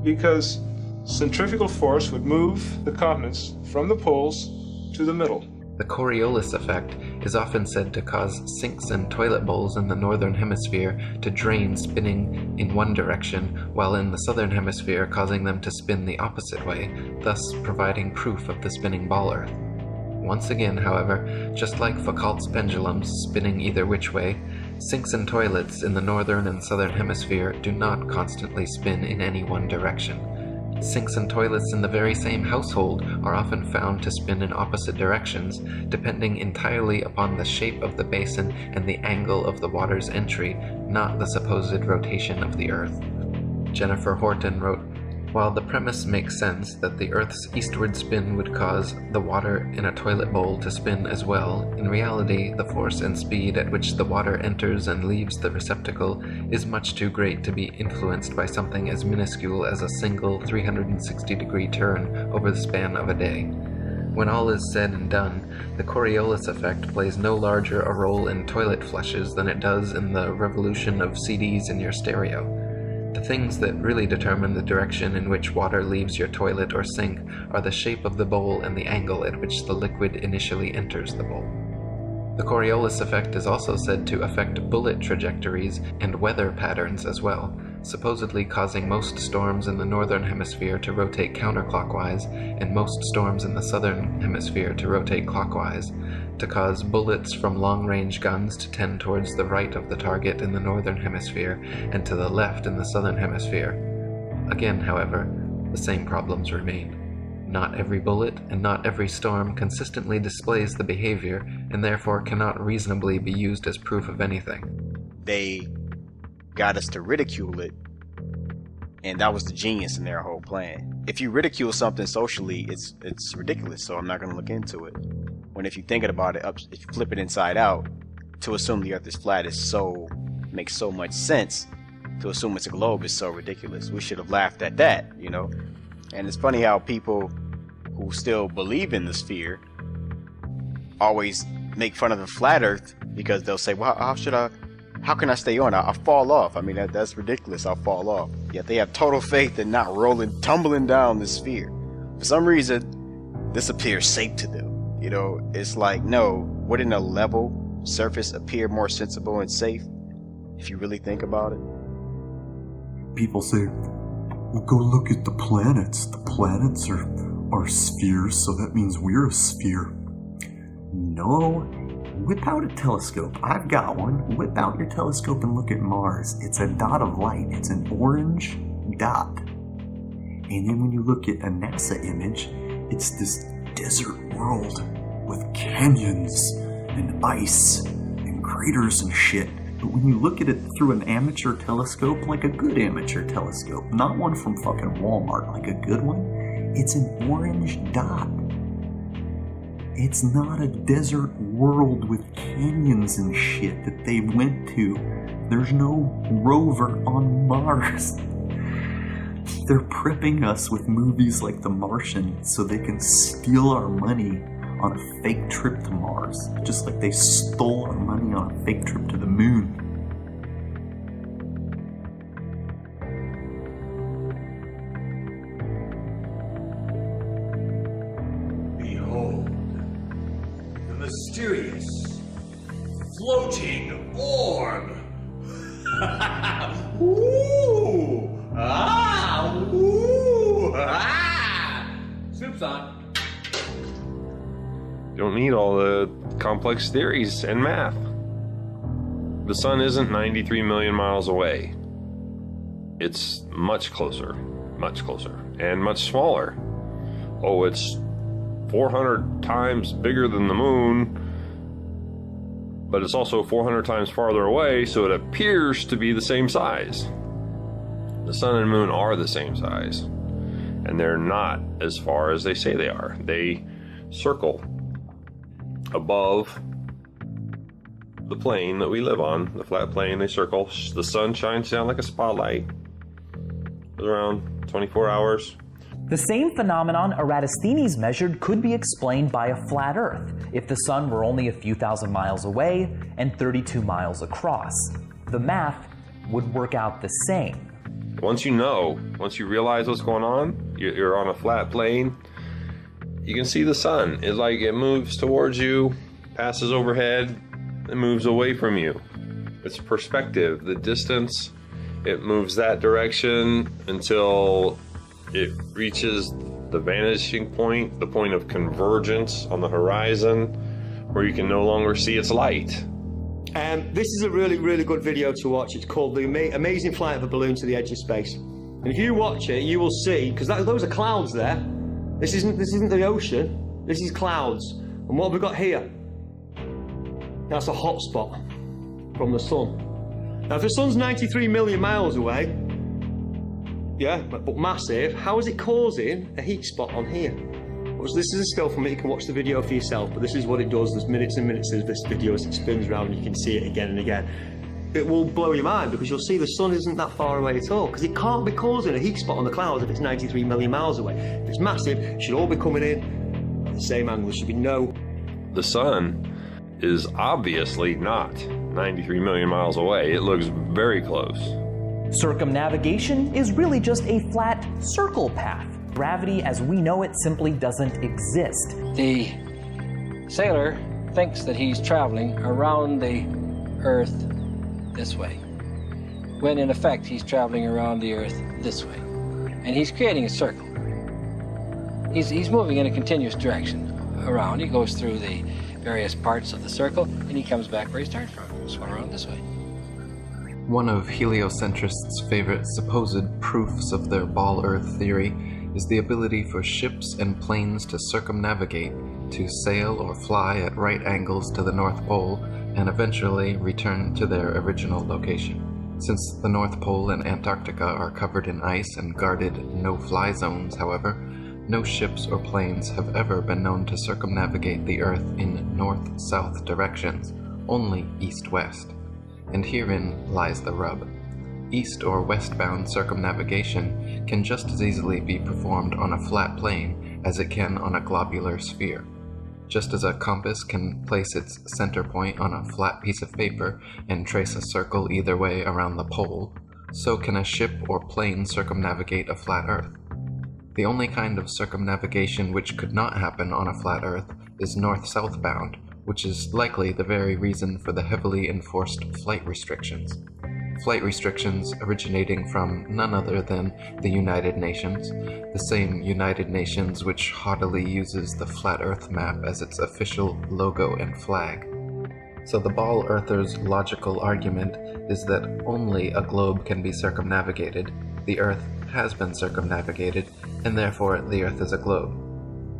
[SPEAKER 9] because centrifugal force would move the continents from the poles to the middle.
[SPEAKER 22] The Coriolis effect is often said to cause sinks and toilet bowls in the northern hemisphere to drain spinning in one direction, while in the southern hemisphere causing them to spin the opposite way, thus providing proof of the spinning ball Earth. Once again, however, just like Foucault's pendulums spinning either which way, sinks and toilets in the northern and southern hemisphere do not constantly spin in any one direction. Sinks and toilets in the very same household are often found to spin in opposite directions, depending entirely upon the shape of the basin and the angle of the water's entry, not the supposed rotation of the Earth. Jennifer Horton wrote, "While the premise makes sense that the Earth's eastward spin would cause the water in a toilet bowl to spin as well, in reality the force and speed at which the water enters and leaves the receptacle is much too great to be influenced by something as minuscule as a single 360-degree turn over the span of a day. When all is said and done, the Coriolis effect plays no larger a role in toilet flushes than it does in the revolution of CDs in your stereo. The things that really determine the direction in which water leaves your toilet or sink are the shape of the bowl and the angle at which the liquid initially enters the bowl." The Coriolis effect is also said to affect bullet trajectories and weather patterns as well, supposedly causing most storms in the northern hemisphere to rotate counterclockwise and most storms in the southern hemisphere to rotate clockwise, to cause bullets from long-range guns to tend towards the right of the target in the northern hemisphere and to the left in the southern hemisphere. Again, however, the same problems remain. Not every bullet and not every storm consistently displays the behavior and therefore cannot reasonably be used as proof of anything.
[SPEAKER 5] They got us to ridicule it, and that was the genius in their whole plan. If you ridicule something socially, it's ridiculous, so I'm not going to look into it. When if you're thinking about it, if you flip it inside out, to assume the Earth is flat makes so much sense. To assume it's a globe is so ridiculous. We should have laughed at that, you know? And it's funny how people who still believe in the sphere always make fun of the flat Earth, because they'll say, well, how can I stay on? I'll fall off. I mean, that's ridiculous. I'll fall off. Yet they have total faith in not tumbling down the sphere. For some reason, this appears safe to them. You know, it's like, no, wouldn't a level surface appear more sensible and safe if you really think about it?
[SPEAKER 19] People say, well, go look at the planets. The planets are spheres, so that means we're a sphere. No, whip out a telescope. I've got one. Whip out your telescope and look at Mars. It's a dot of light. It's an orange dot. And then when you look at a NASA image, it's this desert world with canyons and ice and craters and shit. But when you look at it through an amateur telescope, like a good amateur telescope, not one from fucking Walmart, like a good one, it's an orange dot. It's not a desert world with canyons and shit that they went to. There's no rover on Mars. They're prepping us with movies like The Martian so they can steal our money on a fake trip to Mars, just like they stole our money on a fake trip to the moon.
[SPEAKER 10] Behold, the mysterious floating orb. Ooh! Ah! Ooh! Ah! Soup's on.
[SPEAKER 1] You don't need all the complex theories and math. The sun isn't 93 million miles away. It's much closer, and much smaller. Oh, it's 400 times bigger than the moon. but it's also 400 times farther away, so it appears to be the same size. The sun and moon are the same size, and they're not as far as they say they are. They circle above the plane that we live on, the flat plane. They circle. The sun shines down like a spotlight. It's around 24 hours.
[SPEAKER 16] The same phenomenon Eratosthenes measured could be explained by a flat Earth if the sun were only a few thousand miles away and 32 miles across. The math would work out the same.
[SPEAKER 1] Once you realize what's going on, you're on a flat plane, you can see the sun. It's like it moves towards you, passes overhead, and moves away from you. It's perspective, the distance, it moves that direction until it reaches the vanishing point, the point of convergence on the horizon, where you can no longer see its light.
[SPEAKER 24] This is a really, really good video to watch. It's called The Amazing Flight of a Balloon to the Edge of Space. And if you watch it, you will see, because those are clouds there. This isn't the ocean. This is clouds. And what have we got here? That's a hot spot from the sun. Now, if the sun's 93 million miles away, yeah, but massive, how is it causing a heat spot on here? This is a still from it. You can watch the video for yourself, but this is what it does. There's minutes and minutes of this video as it spins around, and you can see it again and again. It will blow your mind, because you'll see the sun isn't that far away at all, because it can't be causing a heat spot on the clouds if it's 93 million miles away. If it's massive, it should all be coming in at the same angle. There should be no...
[SPEAKER 1] The sun is obviously not 93 million miles away. It looks very close.
[SPEAKER 16] Circumnavigation is really just a flat circle path. Gravity as we know it simply doesn't exist.
[SPEAKER 12] The sailor thinks that he's traveling around the Earth this way, when in effect he's traveling around the Earth this way. And he's creating a circle. He's moving in a continuous direction around. He goes through the various parts of the circle, and he comes back where he started from. He's going around this way.
[SPEAKER 22] One of heliocentrists' favorite supposed proofs of their ball Earth theory is the ability for ships and planes to circumnavigate, to sail or fly at right angles to the North Pole, and eventually return to their original location. Since the North Pole and Antarctica are covered in ice and guarded no-fly zones, however, no ships or planes have ever been known to circumnavigate the Earth in north-south directions, only east-west. And herein lies the rub. East or westbound circumnavigation can just as easily be performed on a flat plane as it can on a globular sphere. Just as a compass can place its center point on a flat piece of paper and trace a circle either way around the pole, so can a ship or plane circumnavigate a flat Earth. The only kind of circumnavigation which could not happen on a flat Earth is north-south bound, which is likely the very reason for the heavily enforced flight restrictions. Flight restrictions originating from none other than the United Nations, the same United Nations which haughtily uses the Flat Earth map as its official logo and flag. So the ball earther's logical argument is that only a globe can be circumnavigated, the Earth has been circumnavigated, and therefore the Earth is a globe.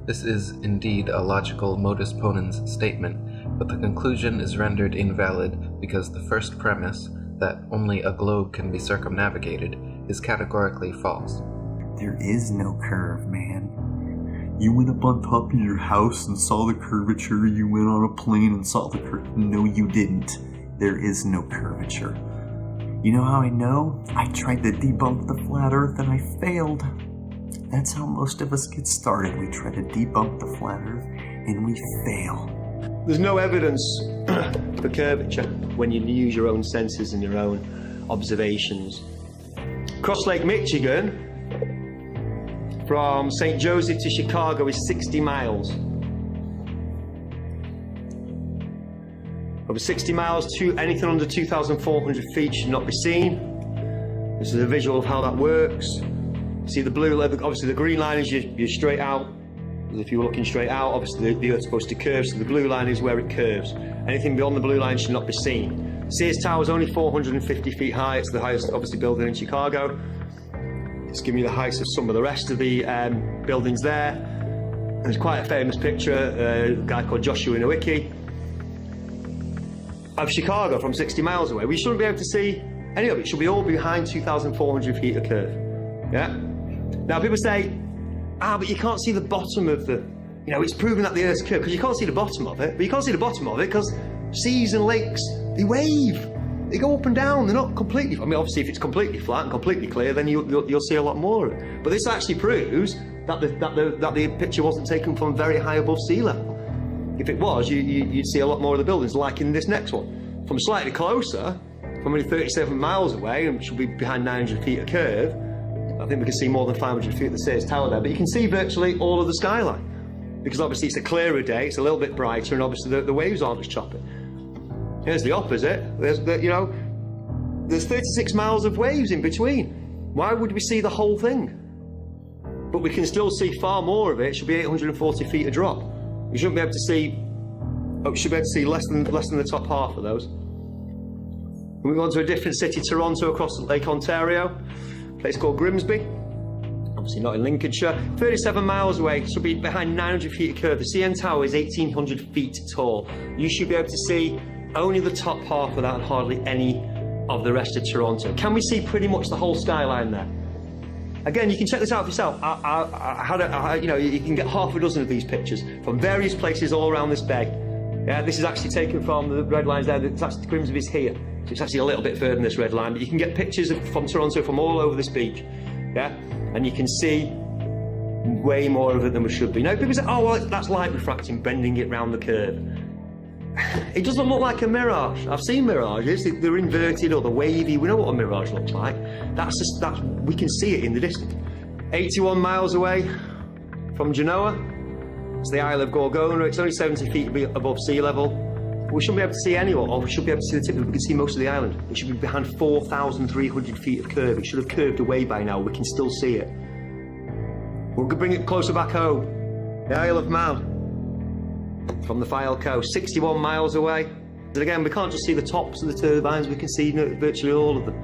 [SPEAKER 22] This is indeed a logical modus ponens statement, but the conclusion is rendered invalid because the first premise, that only a globe can be circumnavigated, is categorically false.
[SPEAKER 19] There is no curve, man. You went up on top of your house and saw the curvature. You went on a plane and saw the curve. No, you didn't. There is no curvature. You know how I know? I tried to debunk the flat Earth and I failed. That's how most of us get started. We try to debunk the flat Earth and we fail.
[SPEAKER 24] There's no evidence for curvature when you use your own senses and your own observations. Cross Lake Michigan, from St. Joseph to Chicago, is 60 miles. Over 60 miles, anything under 2,400 feet should not be seen. This is a visual of how that works. See the blue, obviously the green line is you're straight out. If you were looking straight out, obviously the Earth's supposed to curve, so the blue line is where it curves. Anything beyond the blue line should not be seen. Sears Tower is only 450 feet high. It's the highest, obviously, building in Chicago. It's giving you the heights of some of the rest of the buildings there. And there's quite a famous picture, a guy called Joshua Nowicki. of Chicago from 60 miles away, we shouldn't be able to see any of it. It should be all behind 2,400 feet of curve. Yeah? Now people say, but you can't see the bottom of the, you know, it's proven that the Earth's curved, because you can't see the bottom of it. But you can't see the bottom of it because seas and lakes, they wave. They go up and down, they're not completely, I mean obviously if it's completely flat and completely clear, then you'll see a lot more of it. But this actually proves that the picture wasn't taken from very high above sea level. If it was, you'd see a lot more of the buildings, like in this next one. From slightly closer, from only 37 miles away, and should be behind 900 feet of curve, I think we can see more than 500 feet of the Sears Tower there, but you can see virtually all of the skyline. Because obviously it's a clearer day, it's a little bit brighter, and obviously the waves aren't as choppy. Here's the opposite. There's 36 miles of waves in between. Why would we see the whole thing? But we can still see far more of it. It should be 840 feet a drop. We shouldn't be able to see. We should be able to see less than the top half of those. We go on to a different city, Toronto, across Lake Ontario, a place called Grimsby. Obviously not in Lincolnshire. 37 miles away, should be behind 900 feet of curve. The CN Tower is 1,800 feet tall. You should be able to see only the top half of that and hardly any of the rest of Toronto. Can we see pretty much the whole skyline there? Again, you can check this out for yourself. You can get half a dozen of these pictures from various places all around this bay. Yeah, this is actually taken from the red lines there. It's actually Grimsby's here, so it's actually a little bit further than this red line. But you can get pictures from Toronto from all over this beach. Yeah, and you can see way more of it than we should be. Now people say, oh well, that's light refracting, bending it round the curve. It doesn't look like a mirage. I've seen mirages, they're inverted or they're wavy. We know what a mirage looks like. We can see it in the distance. 81 miles away from Genoa, it's the Isle of Gorgona. It's only 70 feet above sea level. We shouldn't be able to see any, or we should be able to see the tip, we can see most of the island. It should be behind 4,300 feet of curve. It should have curved away by now. We can still see it. We'll bring it closer back home. The Isle of Man, from the File Coast, 61 miles away. And again, we can't just see the tops of the turbines, we can see virtually all of them.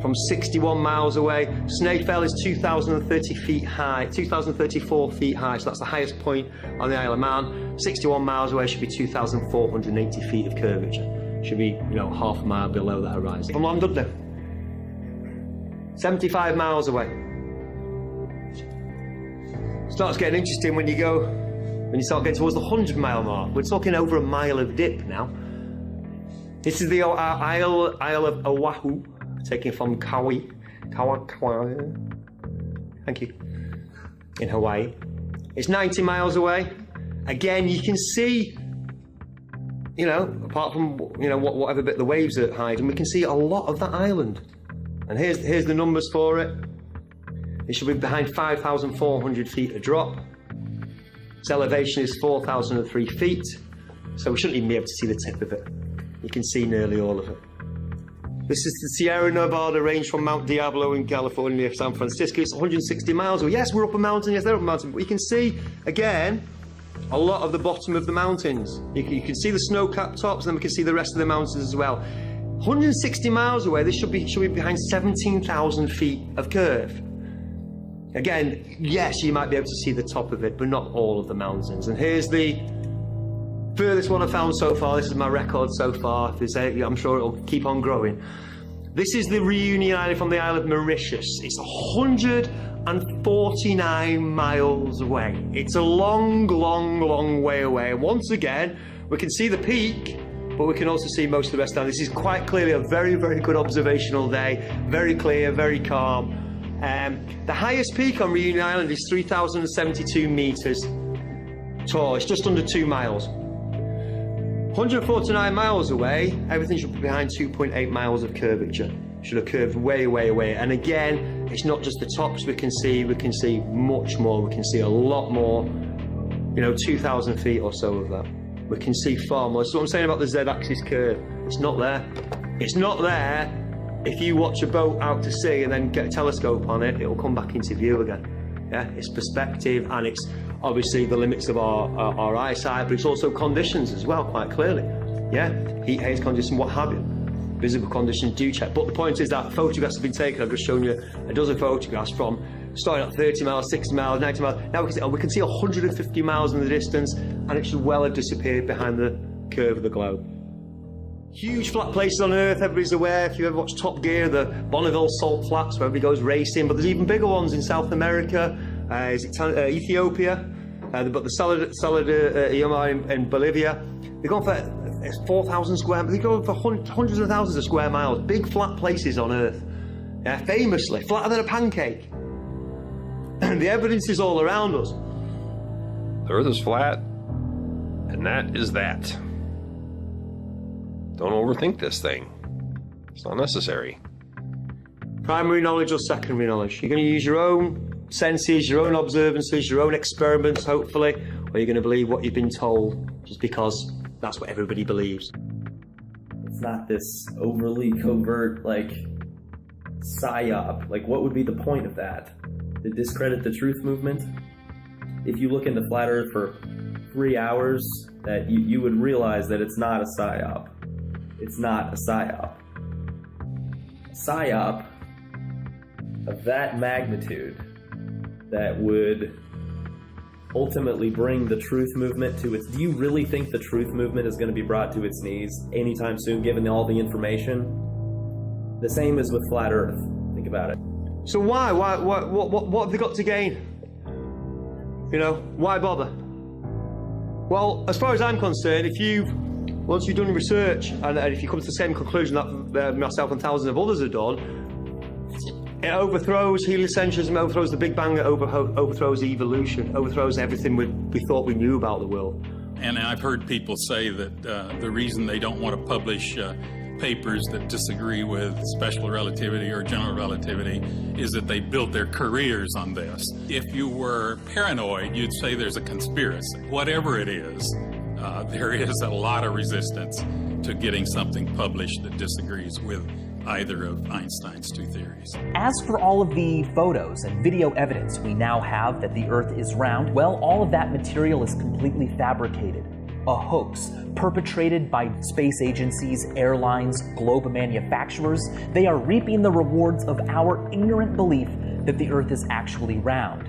[SPEAKER 24] From 61 miles away, Snaefell is 2,030 feet high, 2,034 feet high, so that's the highest point on the Isle of Man. 61 miles away should be 2,480 feet of curvature. Should be, half a mile below the horizon. From London, 75 miles away. Starts getting interesting when you start getting towards the 100-mile mark. We're talking over a mile of dip now. This is the Isle of Oahu, taken from Kauai. Thank you. In Hawaii. It's 90 miles away. Again, you can see, apart from, whatever bit the waves are hiding, we can see a lot of that island. And here's the numbers for it. It should be behind 5,400 feet a drop. Its elevation is 4,003 feet, so we shouldn't even be able to see the tip of it. You can see nearly all of it. This is the Sierra Nevada range from Mount Diablo in California near San Francisco. It's 160 miles away. Yes, we're up a mountain. Yes, they're up a mountain. But you can see, again, a lot of the bottom of the mountains. You can see the snow-capped tops, and then we can see the rest of the mountains as well. 160 miles away, this should be behind 17,000 feet of curve. Again, yes, you might be able to see the top of it, but not all of the mountains. And here's the furthest one I've found so far. This is my record so far. I'm sure it'll keep on growing. This is the Reunion Island from the Isle of Mauritius. It's 149 miles away. It's a long, long, long way away. And once again, we can see the peak, but we can also see most of the rest down. This is quite clearly a very, very good observational day. Very clear, very calm. The highest peak on Reunion Island is 3,072 meters tall. It's just under 2 miles. 149 miles away, everything should be behind 2.8 miles of curvature. Should have curved way, way away. And again, it's not just the tops we can see much more. We can see a lot more, 2,000 feet or so of that. We can see far more. That's what I'm saying about the Z-axis curve. It's not there. It's not there. If you watch a boat out to sea and then get a telescope on it, it'll come back into view again. Yeah, it's perspective, and it's obviously the limits of our eyesight, but it's also conditions as well, quite clearly. Yeah, heat, haze conditions, what have you. Visible conditions do check. But the point is that photographs have been taken. I've just shown you a dozen photographs from starting at 30 miles, 60 miles, 90 miles. Now we can see 150 miles in the distance, and it should well have disappeared behind the curve of the globe. Huge flat places on Earth, everybody's aware. If you ever watch Top Gear, the Bonneville Salt Flats, where everybody goes racing, but there's even bigger ones in South America, Ethiopia, but the Saladillo in Bolivia. They're going for 4,000 square, they go for hundreds of thousands of square miles. Big flat places on Earth. Famously, flatter than a pancake. The evidence is all around us.
[SPEAKER 1] The Earth is flat, and that is that. Don't overthink this thing. It's not necessary.
[SPEAKER 24] Primary knowledge or secondary knowledge? You're going to use your own senses, your own observances, your own experiments, hopefully, or you're going to believe what you've been told just because that's what everybody believes.
[SPEAKER 3] It's not this overly covert, like, psyop. Like, what would be the point of that? To discredit the truth movement? If you look into Flat Earth for 3 hours, that you would realize that it's not a psyop. It's not a psyop. A psyop of that magnitude that would ultimately bring the truth movement to its... Do you really think the truth movement is going to be brought to its knees anytime soon, given all the information? The same as with Flat Earth. Think about it.
[SPEAKER 24] So why? What have they got to gain? You know, why bother? Well, as far as I'm concerned, once you've done your research and if you come to the same conclusion that myself and thousands of others have done, it overthrows heliocentrism, overthrows the Big Bang, it overthrows evolution, overthrows everything we thought we knew about the world.
[SPEAKER 13] And I've heard people say that the reason they don't want to publish papers that disagree with special relativity or general relativity is that they built their careers on this. If you were paranoid, you'd say there's a conspiracy. Whatever it is, there is a lot of resistance to getting something published that disagrees with either of Einstein's two theories.
[SPEAKER 16] As for all of the photos and video evidence we now have that the Earth is round, well, all of that material is completely fabricated. A hoax perpetrated by space agencies, airlines, globe manufacturers. They are reaping the rewards of our ignorant belief that the Earth is actually round.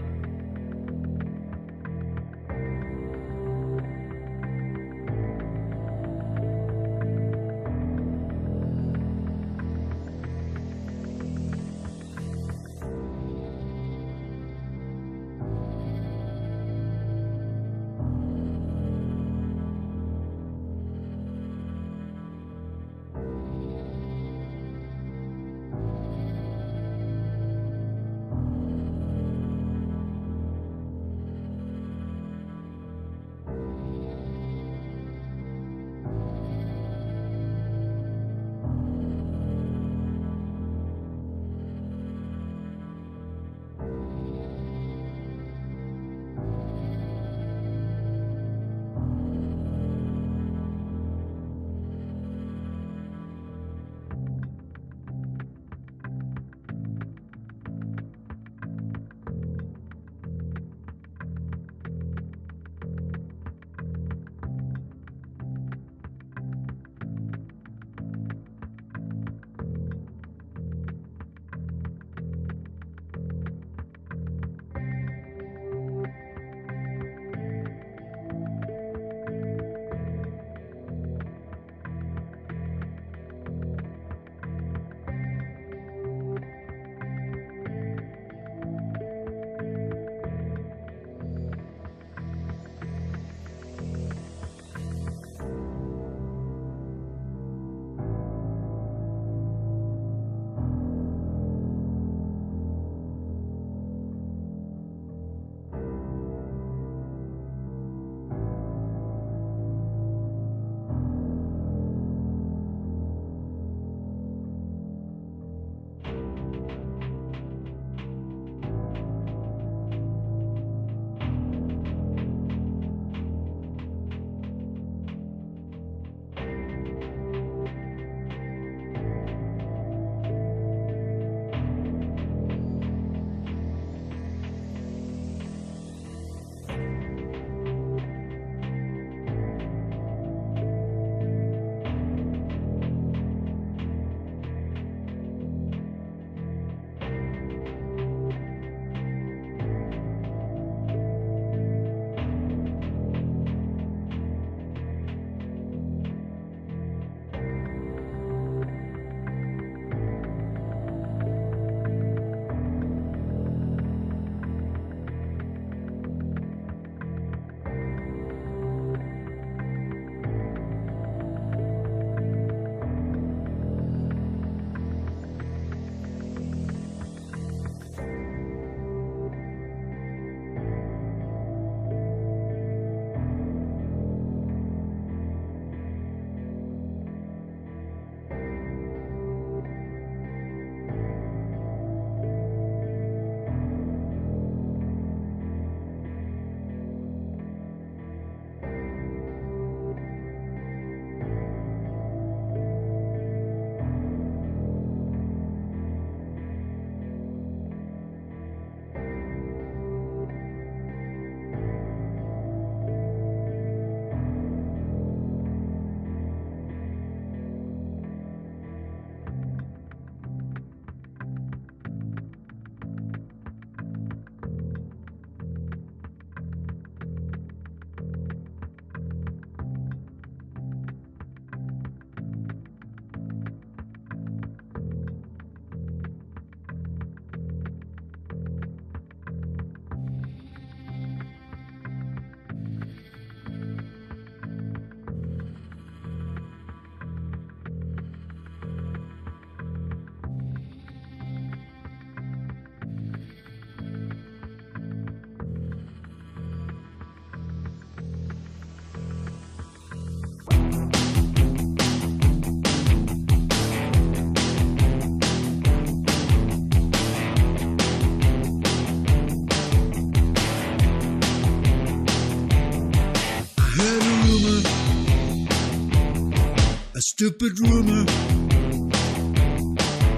[SPEAKER 4] stupid rumor.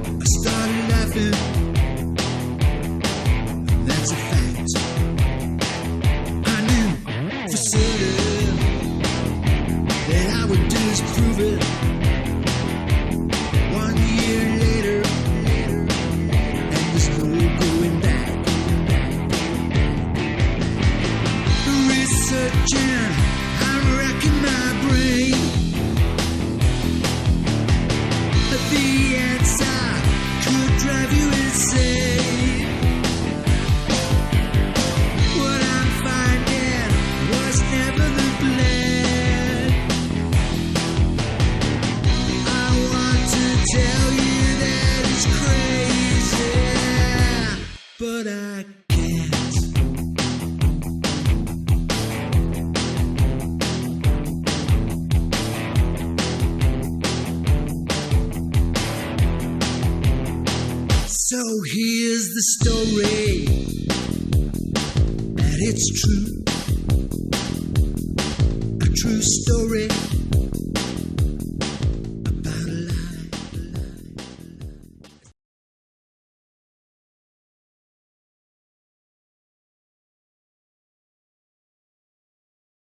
[SPEAKER 4] I started laughing. That's a fact. I knew for certain that I would disprove it. 1 year later, and there's no going back. Researching, I'm racking my brain. The answer could drive you insane. What I'm finding was never the plan. I want to tell you that it's crazy, but I can't. So here's the story, and it's true, a true story.